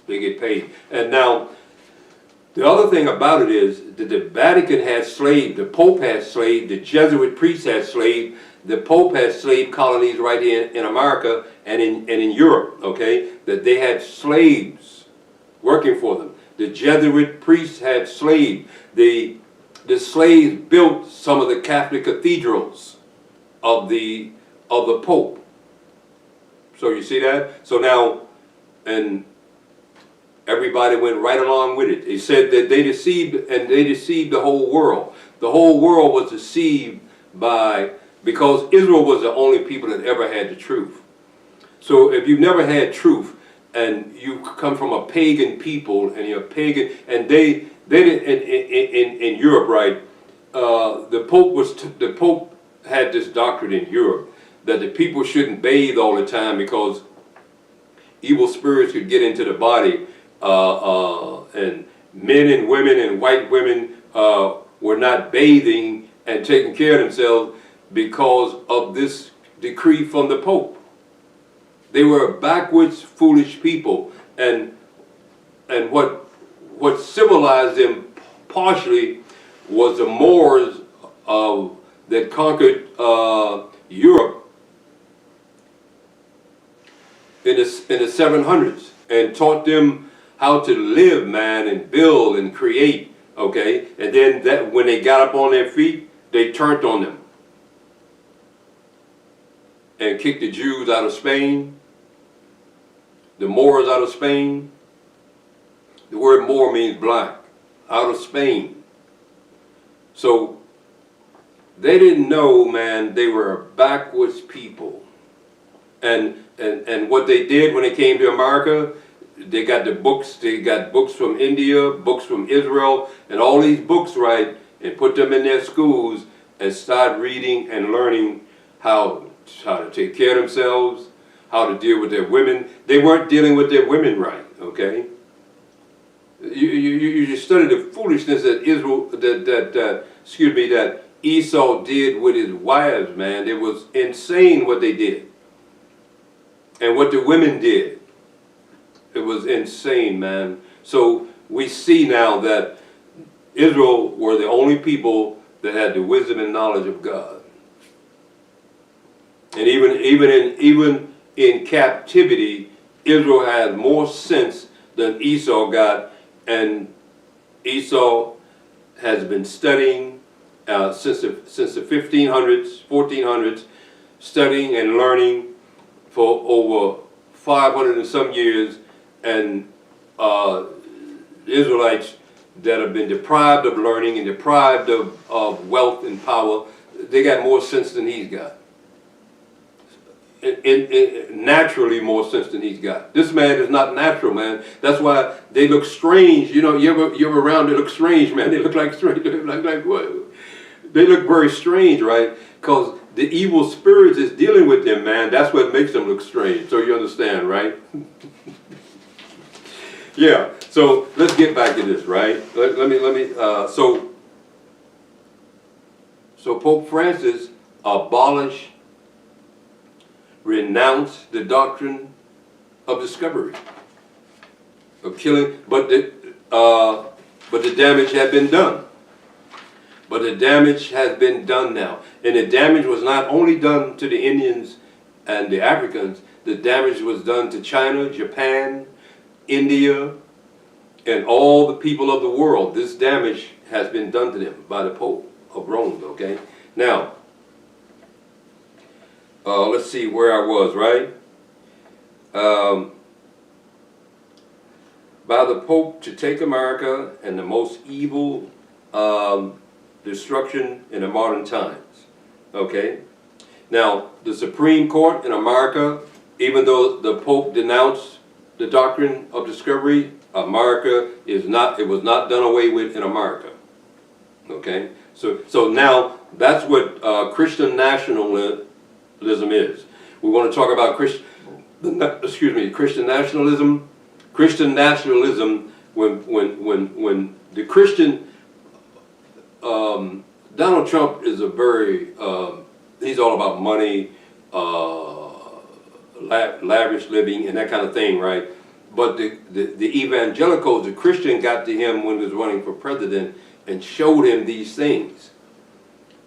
They get paid. And now, the other thing about it is that the Vatican has slaved, the Pope has slaved, the Jesuit priests has slaved, the Pope has slave colonies right here in America and in Europe, okay? That they had slaves working for them. The Jesuit priests had slaves. The slaves built some of the Catholic cathedrals of the Pope. So you see that? So now, and everybody went right along with it. They said that they deceived the whole world. The whole world was deceived because Israel was the only people that ever had the truth. So if you've never had truth, and you come from a pagan people, and you're pagan, and they didn't in Europe, right? The Pope had this doctrine in Europe that the people shouldn't bathe all the time because evil spirits could get into the body, and men and women and white women were not bathing and taking care of themselves because of this decree from the Pope. They were backwards, foolish people, and what civilized them partially was the Moors that conquered Europe in the 700s and taught them how to live, man, and build and create. Okay, and then that when they got up on their feet, they turned on them and kicked the Jews out of Spain, the Moors out of Spain. The word Moor means black, out of Spain. So they didn't know, man, they were a backwards people. And what they did when they came to America, they got books from India, books from Israel, and all these books, right, and put them in their schools and start reading and learning how to take care of themselves, how to deal with their women. They weren't dealing with their women right, okay? You study the foolishness that that Esau did with his wives, man. It was insane what they did. And what the women did. It was insane, man. So we see now that Israel were the only people that had the wisdom and knowledge of God. And even in captivity, Israel had more sense than Esau got, and Esau has been studying since the 1500s, 1400s, studying and learning for over 500 and some years, and Israelites that have been deprived of learning and deprived of wealth and power, they got more sense than he's got. Naturally more sense than he's got. This man is not natural, man. That's why they look strange. You know, you ever around, they look strange, man. They look like strange. They look like what? They look very strange, right? Because the evil spirits is dealing with them, man. That's what makes them look strange. So you understand, right? Yeah. So let's get back to this, right? Let me. So Pope Francis abolished, renounced the doctrine of discovery, of killing, but the damage had been done. But the damage has been done now. And the damage was not only done to the Indians and the Africans, the damage was done to China, Japan, India, and all the people of the world. This damage has been done to them by the Pope of Rome, okay? Now, let's see where I was, right? By the Pope to take America and the most evil destruction in the modern times, okay? Now, the Supreme Court in America, even though the Pope denounced the doctrine of discovery, America is not, it was not done away with in America, okay? So now, that's what Christian nationalism is. We want to talk about Christian nationalism. Christian nationalism, when the Christian, Donald Trump is a very, he's all about money, lavish living and that kind of thing, right? But the evangelicals, the Christian got to him when he was running for president and showed him these things.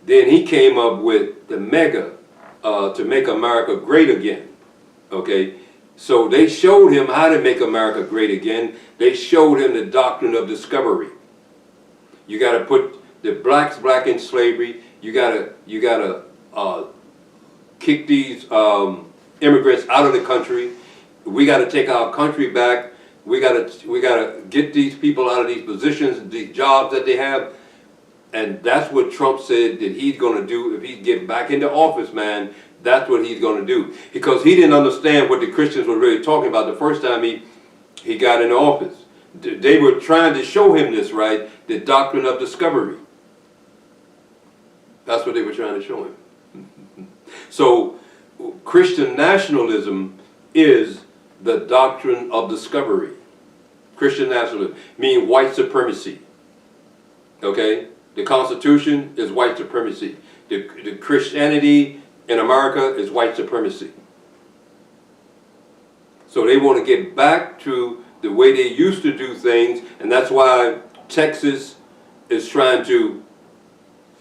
Then he came up with the mega, to make America great again, okay? So they showed him how to make America great again. They showed him the doctrine of discovery. You got to put the blacks back in slavery. You got to kick these immigrants out of the country. We got to take our country back. We got to get these people out of these positions, these jobs that they have. And that's what Trump said that he's going to do if he gets back into office, man. That's what he's going to do. Because he didn't understand what the Christians were really talking about the first time he got into office. They were trying to show him this, right? The doctrine of discovery. That's what they were trying to show him. So Christian nationalism is the doctrine of discovery. Christian nationalism, meaning white supremacy. Okay? The Constitution is white supremacy. The Christianity in America is white supremacy. So they want to get back to the way they used to do things, and that's why Texas is trying to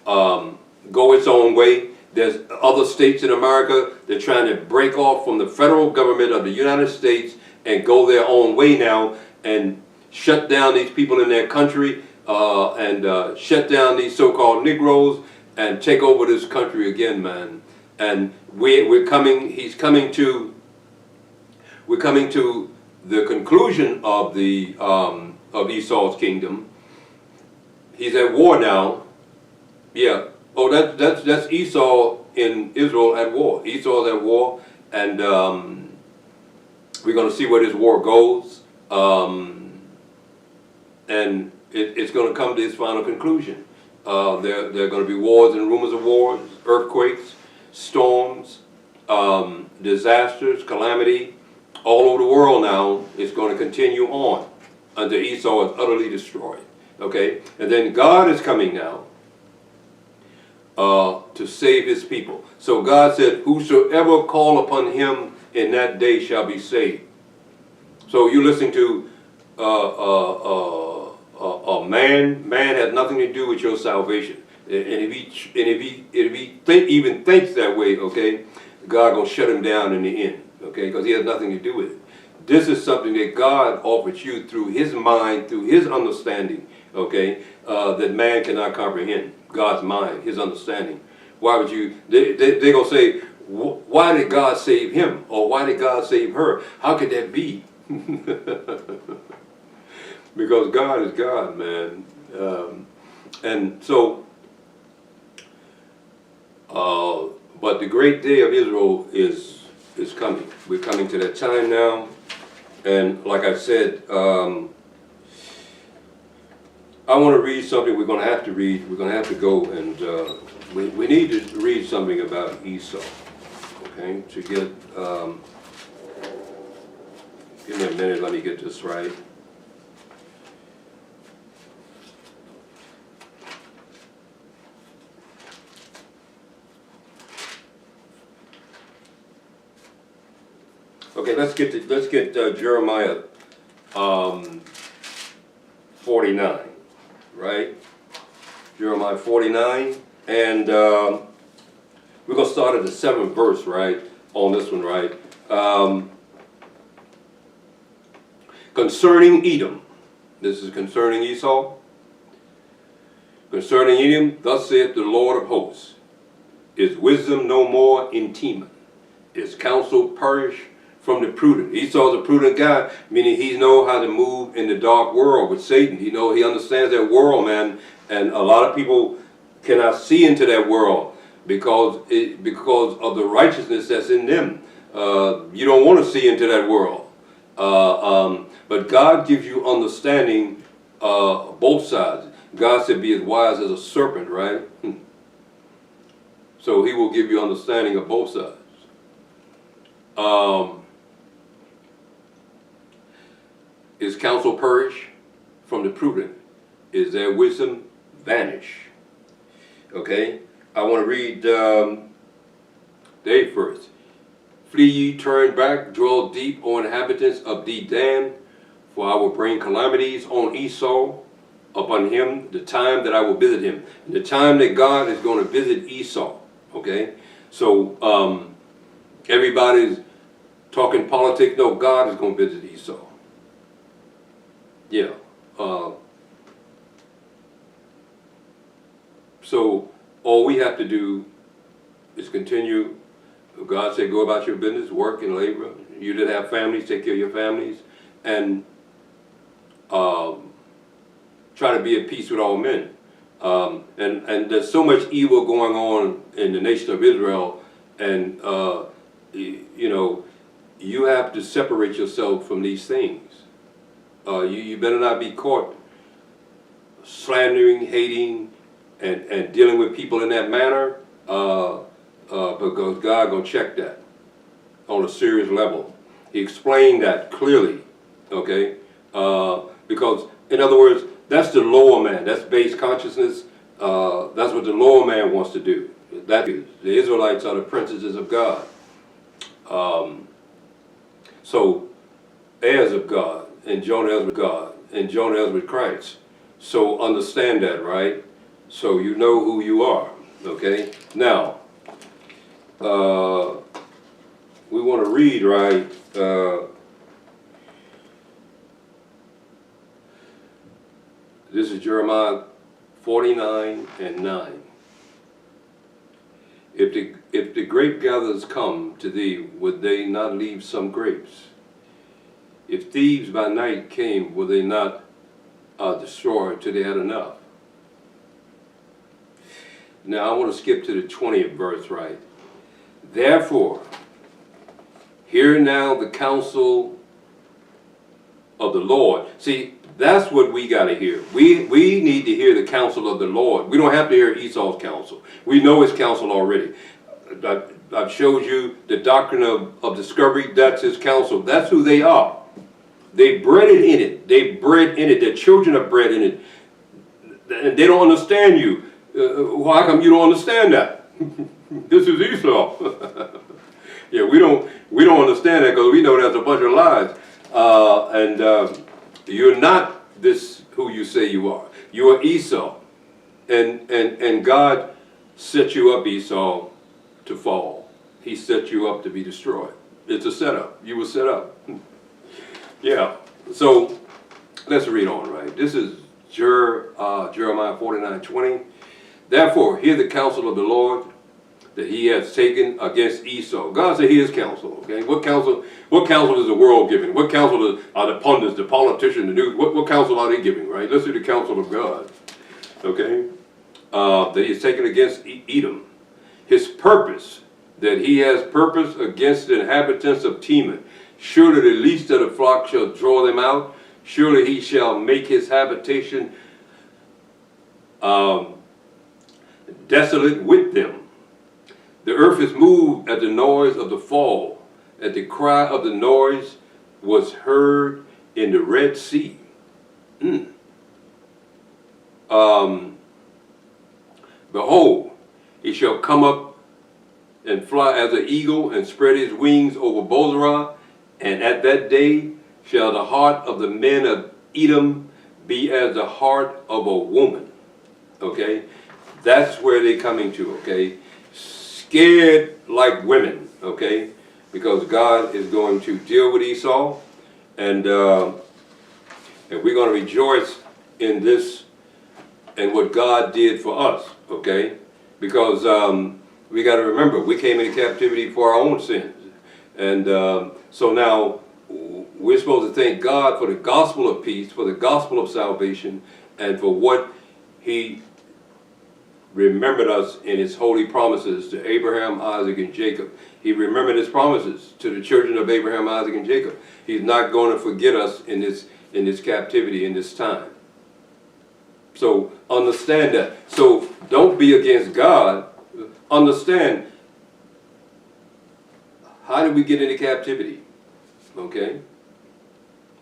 go its own way. There's other states in America, they're trying to break off from the federal government of the United States and go their own way now and shut down these people in their country and shut down these so-called Negroes and take over this country again, man. And we're coming to the conclusion of the of Esau's kingdom. He's at war now. Yeah. Oh, that's Esau in Israel at war. Esau's at war, and we're going to see where this war goes. And it's going to come to its final conclusion. There are going to be wars and rumors of wars, earthquakes, storms, disasters, calamity, all over the world now. It's going to continue on until Esau is utterly destroyed. Okay? And then God is coming now to save his people. So God said, whosoever call upon him in that day shall be saved. So you're listening to a man. Man has nothing to do with your salvation. And if he even thinks that way, okay, God gonna shut him down in the end, okay, because he has nothing to do with it. This is something that God offers you through his mind, through his understanding, okay, that man cannot comprehend. God's mind, his understanding. Why would you, they're gonna say, why did God save him? Or why did God save her? How could that be? Because God is God, man. And so, but the great day of Israel is coming. We're coming to that time now. And like I said, I want to read something we're going to have to read. We're going to have to go and we need to read something about Esau. Okay, to get, give me a minute, let me get this right. Okay, let's get Jeremiah 49, right? Jeremiah 49, and we're gonna start at the 7th verse, right? On this one, right? Concerning Edom, this is concerning Esau. Concerning Edom, thus saith the Lord of hosts, is wisdom no more in Teman? Is counsel perish from the prudent? Esau's a prudent guy, meaning he knows how to move in the dark world with Satan. He understands that world, man. And a lot of people cannot see into that world because of the righteousness that's in them. You don't want to see into that world. But God gives you understanding both sides. God said, be as wise as a serpent, right? So he will give you understanding of both sides. Is counsel perish from the prudent? Is their wisdom vanish? Okay, I want to read the 8th verse. Flee ye, turn back, dwell deep, O inhabitants of Dedan, for I will bring calamities on Esau, upon him, the time that I will visit him. And the time that God is going to visit Esau. Okay, so everybody's talking politics. No, God is going to visit Esau. Yeah. So all we have to do is continue. God said, go about your business, work and labor. You that have families, take care of your families, and try to be at peace with all men. And there's so much evil going on in the nation of Israel, and you have to separate yourself from these things. You better not be caught slandering, hating, and dealing with people in that manner, because God gonna check that on a serious level. He explained that clearly, okay? Because, in other words, that's the lower man. That's base consciousness. That's what the lower man wants to do. That is, the Israelites are the princesses of God. So, heirs of God, and joint heirs with God, and joint heirs with Christ. So understand that, right? So you know who you are, okay? Now, we want to read, right? This is Jeremiah 49 and 9. If the grape gatherers come to thee, would they not leave some grapes? If thieves by night came, would they not destroy till they had enough? Now I want to skip to the 20th verse, right? Therefore, hear now the counsel of the Lord. See, that's what we got to hear. We need to hear the counsel of the Lord. We don't have to hear Esau's counsel. We know his counsel already. I've showed you the doctrine of discovery. That's his counsel. That's who they are. They bred it in it. They bred in it. Their children are bred in it. And they don't understand you. Why come you don't understand that? This is Esau. Yeah, we don't understand that because we know that's a bunch of lies. You're not this who you say you are. You are Esau. And God set you up, Esau, to fall. He set you up to be destroyed. It's a setup. You were set up. Yeah. So let's read on, right? This is Jeremiah 49:20. Therefore, hear the counsel of the Lord that he has taken against Esau. God said his counsel, okay? What counsel is the world giving? What counsel are the pundits, the politicians, the news? What counsel are they giving, right? Let's see the counsel of God, okay? That he has taken against Edom. His purpose, that he has purpose against the inhabitants of Teman. Surely the least of the flock shall draw them out. Surely he shall make his habitation desolate with them. The earth is moved at the noise of the fall, at the cry of the noise was heard in the Red Sea. Behold, he shall come up and fly as an eagle and spread his wings over Bozrah And at that day shall the heart of the men of Edom be as the heart of a woman. Okay? That's where they're coming to, okay? Scared like women, okay? Because God is going to deal with Esau, and we're going to rejoice in this and what God did for us, okay? Because we got to remember, we came into captivity for our own sins. And so now we're supposed to thank God for the gospel of peace, for the gospel of salvation, and for what He remembered us in His holy promises to Abraham, Isaac, and Jacob. He remembered His promises to the children of Abraham, Isaac, and Jacob. He's not going to forget us in this captivity, in this time. So understand that. So don't be against God. Understand, how did we get into captivity? Okay?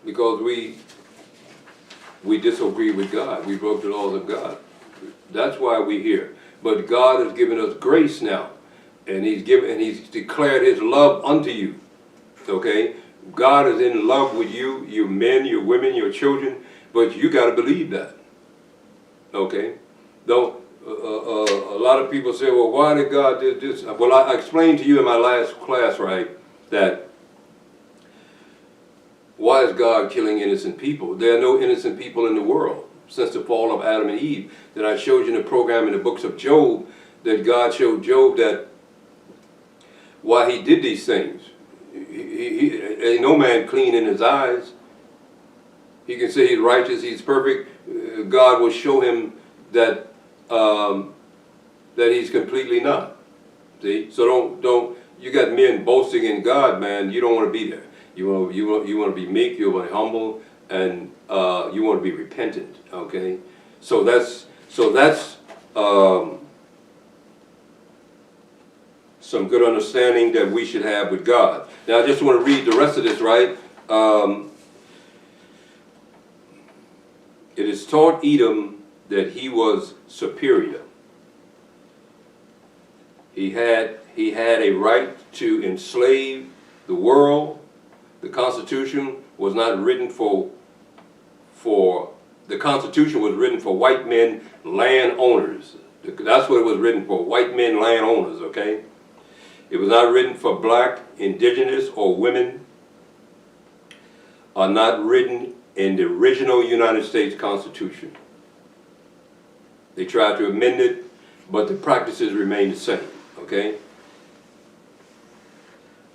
Because we disagreed with God. We broke the laws of God. That's why we're here. But God has given us grace now. And He's declared His love unto you. Okay? God is in love with you, your men, your women, your children. But you got to believe that. Okay? Though a lot of people say, well, why did God do this? Well, I explained to you in my last class, right, that why is God killing innocent people? There are no innocent people in the world since the fall of Adam and Eve. That I showed you in the program in the books of Job, that God showed Job that why he did these things. Ain't no man clean in his eyes. He can say he's righteous, he's perfect. God will show him that that he's completely not. See, so don't. You got men boasting in God, man. You don't want to be there. You want to be meek. You want to be humble, and you want to be repentant. Okay, so that's some good understanding that we should have with God. Now, I just want to read the rest of this, right? It is taught Edom that he was superior. He had a right to enslave the world. The Constitution was not written for the Constitution was written for white men, landowners. That's what it was written for, white men, landowners, okay? It was not written for black, indigenous, or women, are not written in the original United States Constitution. They tried to amend it, but the practices remain the same, okay?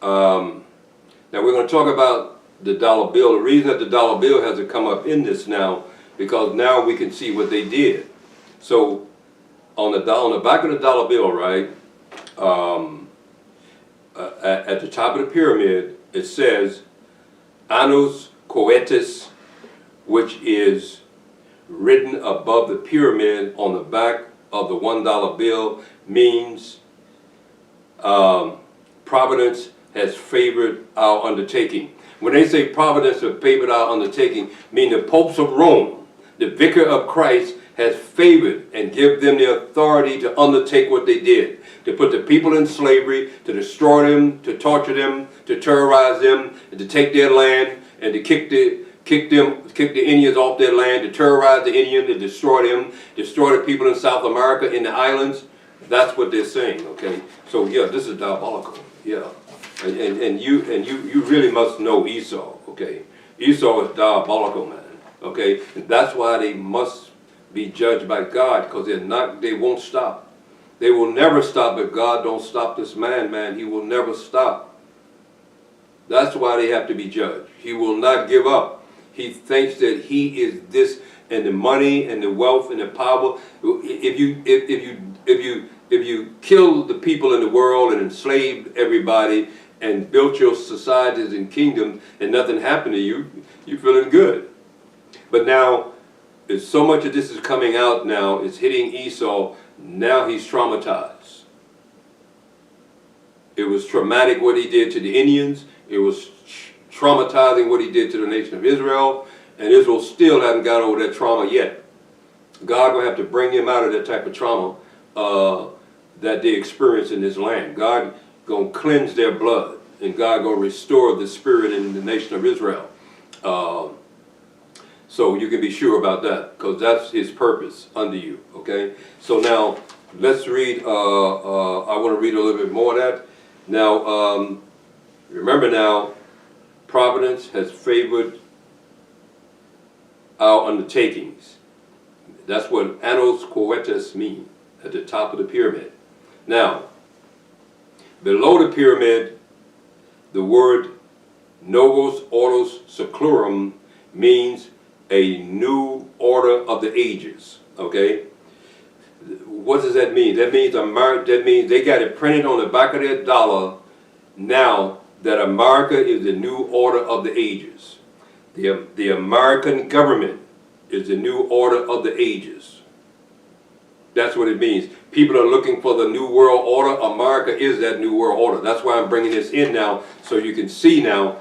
Now we're going to talk about the dollar bill. The reason that the dollar bill has to come up in this now, because now we can see what they did. So on the back of the dollar bill, right, at the top of the pyramid, it says Annus Coetus, which is written above the pyramid on the back of the $1 bill, means Providence has favored our undertaking. When they say Providence has favored our undertaking, mean the popes of Rome, the vicar of Christ, has favored and give them the authority to undertake what they did, to put the people in slavery, to destroy them, to torture them, to terrorize them, and to take their land, and to kick the Indians off their land, to terrorize the Indians, to destroy them, destroy the people in South America, in the islands. That's what they're saying, okay? So yeah, this is diabolical, yeah. And you really must know Esau, okay? Esau is diabolical, man, okay? And that's why they must be judged by God, because they won't stop. They will never stop if God don't stop this man. He will never stop. That's why they have to be judged. He will not give up. He thinks that he is this, and the money and the wealth and the power. If you kill the people in the world and enslaved everybody and built your societies and kingdoms and nothing happened to you, you're feeling good. But now, as so much of this is coming out now, it's hitting Esau. Now he's traumatized. It was traumatic what he did to the Indians. It was traumatizing what he did to the nation of Israel. And Israel still hasn't got over that trauma yet. God will have to bring him out of that type of trauma that they experience in this land. God going to cleanse their blood. and God gonna restore the spirit in the nation of Israel. So you can be sure about that, because that's his purpose under you, okay? So now, let's read, I want to read a little bit more of that. Now, remember now, providence has favored our undertakings. That's what annos coetas mean, at the top of the pyramid. Now, below the pyramid, the word novus ordus seclorum means a new order of the ages, okay? What does that mean? That means they got it printed on the back of their dollar now that America is the new order of the ages. The American government is the new order of the ages. That's what it means. People are looking for the new world order. America is that new world order. That's why I'm bringing this in now, so you can see now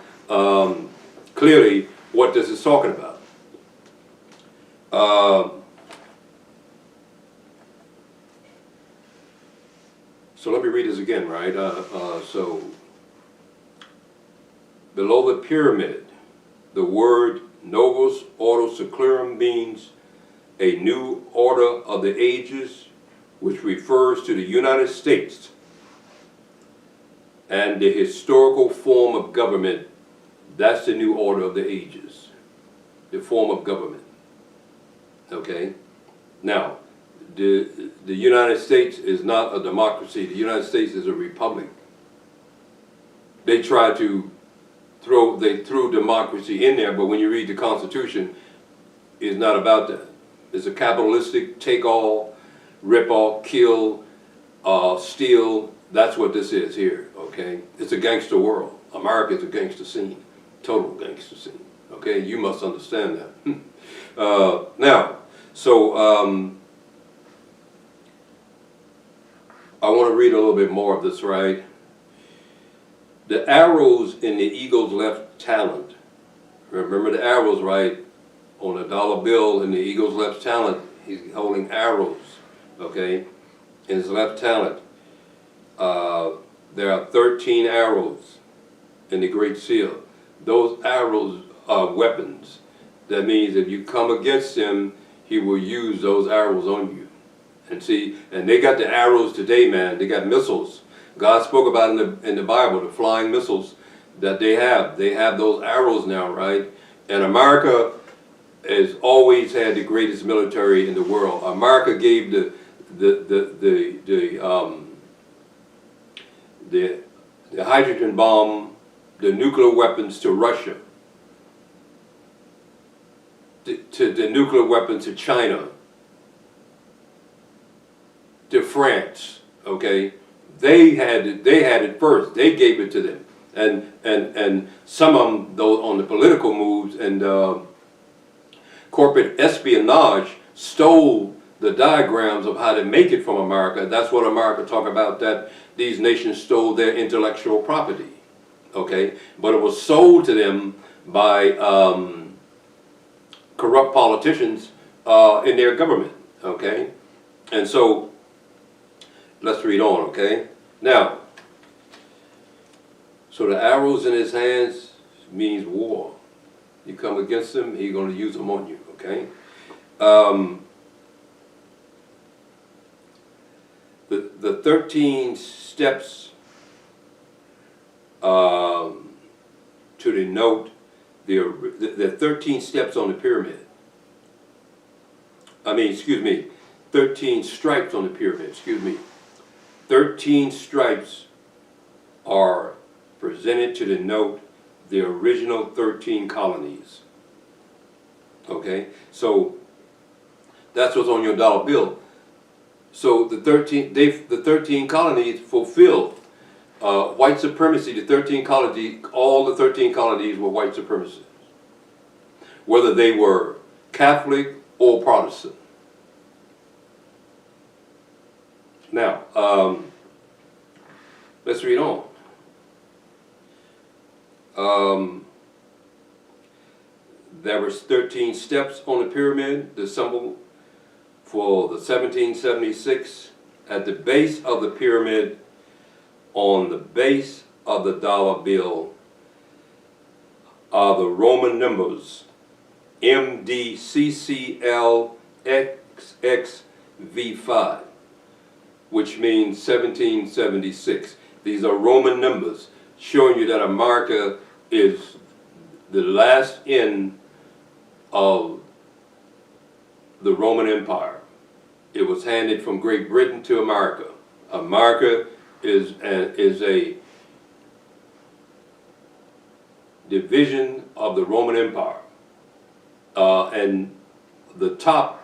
clearly what this is talking about. So let me read this again, right? So below the pyramid, the word novus ordo seclorum means a new order of the ages, which refers to the United States and the historical form of government. That's the new order of the ages, the form of government. Okay? Now, the United States is not a democracy. The United States is a republic. They try to threw democracy in there, but when you read the Constitution, it's not about that. It's a capitalistic take all, rip off, kill, steal. That's what this is here, okay? It's a gangster world. America is a gangster scene, total gangster scene, okay? You must understand that. Now, so I want to read a little bit more of this, right? The arrows in the eagle's left talent. Remember the arrows, right? On a dollar bill in the eagle's left talent, he's holding arrows, okay? In his left talent. There are 13 arrows in the Great Seal. Those arrows are weapons. That means if you come against him, he will use those arrows on you. And see, and they got the arrows today, man. They got missiles. God spoke about in the Bible, the flying missiles that they have. They have those arrows now, right? And America has always had the greatest military in the world. America gave the hydrogen bomb, the nuclear weapons to Russia, to the nuclear weapons to China, to France, okay? They had it first. They gave it to them, and some of them, though, on the political moves and corporate espionage, stole the diagrams of how to make it from America. That's what America talk about, that these nations stole their intellectual property, okay? But it was sold to them by corrupt politicians in their government, okay? And so, let's read on, okay? Now, so the arrows in his hands means war. You come against him, he's going to use them on you, okay? The 13 steps to denote the 13 steps on the pyramid. 13 stripes on the pyramid, 13 stripes are presented to denote the original 13 colonies. Okay, so that's what's on your dollar bill. So the 13 colonies fulfilled white supremacy. The 13 colonies, all the 13 colonies were white supremacists, whether they were Catholic or Protestant. Now, let's read on. There were 13 steps on the pyramid, the symbol for the 1776. At the base of the pyramid, on the base of the dollar bill are the Roman numbers MDCCLXXV5, which means 1776. These are Roman numbers showing you that America is the last end of the Roman Empire. It was handed from Great Britain to America. America is a division of the Roman Empire. And the top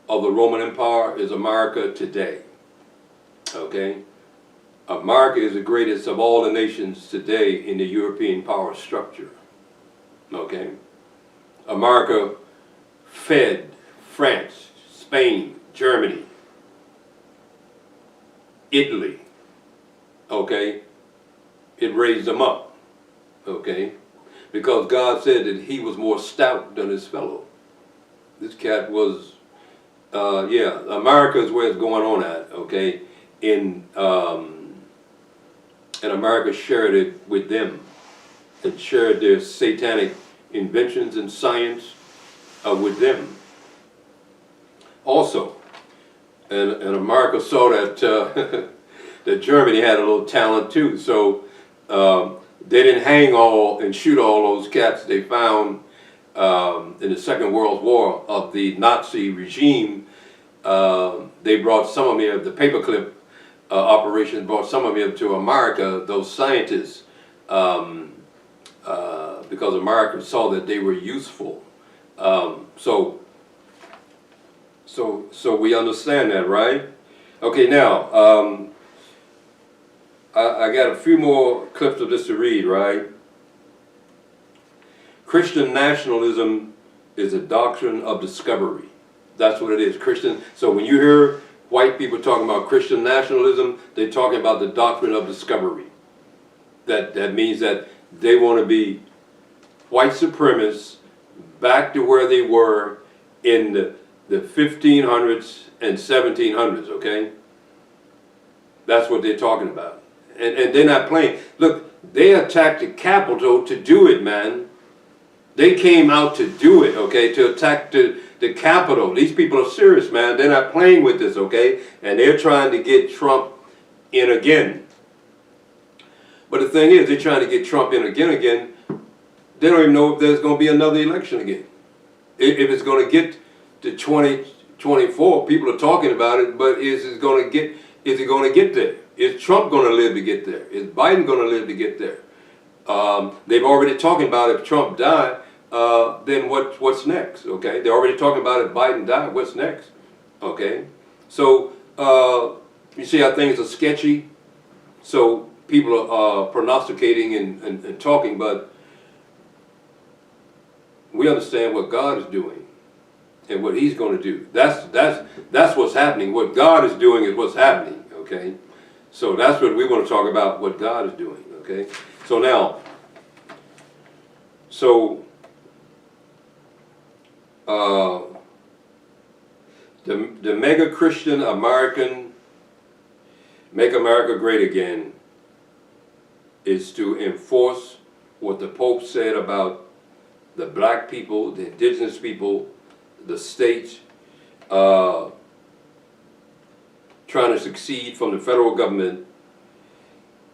of the Roman Empire is America today. Okay? America is the greatest of all the nations today in the European power structure. Okay? America fed France, Spain, Germany, Italy. Okay? It raised them up. Okay? Because God said that he was more stout than his fellow. This cat was, America is where it's going on at, okay? And America shared it with them. It shared their satanic inventions and science with them. Also, and America saw that that Germany had a little talent too. So they didn't hang all and shoot all those cats they found in the Second World War of the Nazi regime. They brought some of them, the paperclip operation brought some of them to America, those scientists, because America saw that they were useful. So we understand that, right? Okay, now, I got a few more clips of this to read, right? Christian nationalism is a doctrine of discovery. That's what it is, Christian. So when you hear white people talking about Christian nationalism, they're talking about the doctrine of discovery. That means that they want to be white supremacists back to where they were in the 1500s and 1700s, okay? That's what they're talking about. And they're not playing. Look, they attacked the Capitol to do it, man. They came out to do it, okay, to attack the Capitol. These people are serious, man. They're not playing with this, okay? And they're trying to get Trump in again. But the thing is, they're trying to get Trump in again. They don't even know if there's going to be another election again. If it's going to get to 2024, people are talking about it, but is it going to get there? Is Trump going to live to get there? Is Biden going to live to get there? They've already talking about if Trump died, then what's next? Okay, they're already talking about if Biden died, what's next? Okay, so you see how things are sketchy. So people are prognosticating and talking, but we understand what God is doing and what He's going to do. That's what's happening. What God is doing is what's happening. Okay, so that's what we want to talk about. What God is doing. Okay, so now, the mega Christian American Make America Great Again is to enforce what the Pope said about the black people, the indigenous people, the states trying to succeed from the federal government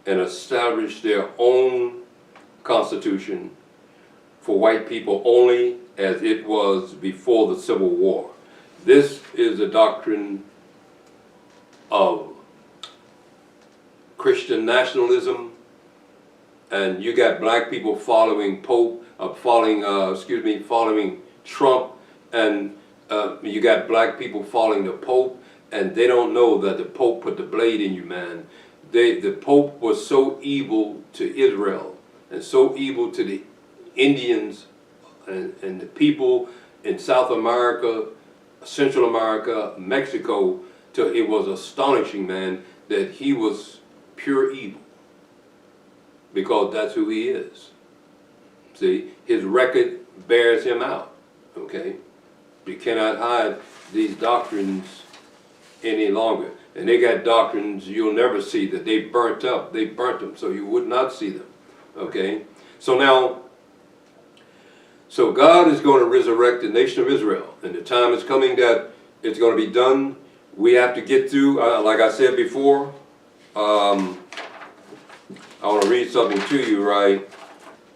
and establish their own constitution for white people only as it was before the Civil War. This is the doctrine of Christian nationalism, and you got black people following following Trump, and you got black people following the Pope, and they don't know that the Pope put the blade in you, man. The Pope was so evil to Israel and so evil to the Indians and the people in South America, Central America, Mexico, it was astonishing, man, that he was pure evil, because that's who he is. See, his record bears him out, okay? You cannot hide these doctrines any longer. And they got doctrines you'll never see that they burnt up. They burnt them so you would not see them. Okay? So now, so God is going to resurrect the nation of Israel. And the time is coming that it's going to be done. We have to get through, like I said before, I want to read something to you, right,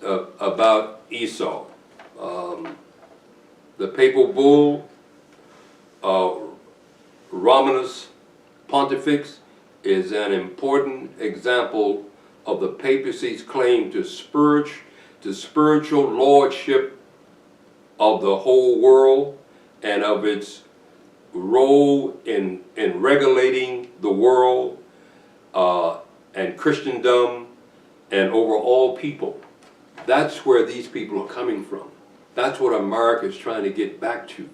about Esau. The papal bull, Romanus Pontifex, is an important example of the papacy's claim to spiritual lordship of the whole world and of its role in regulating the world and Christendom and over all people. That's where these people are coming from. That's what America is trying to get back to.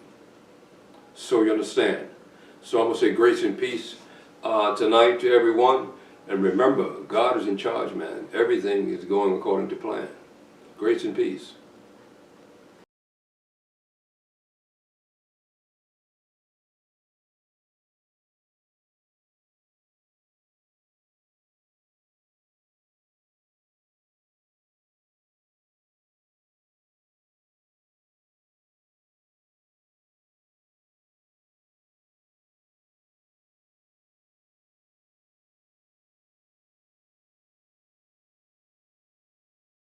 So you understand. So I'm going to say grace and peace tonight to everyone. And remember, God is in charge, man. Everything is going according to plan. Grace and peace.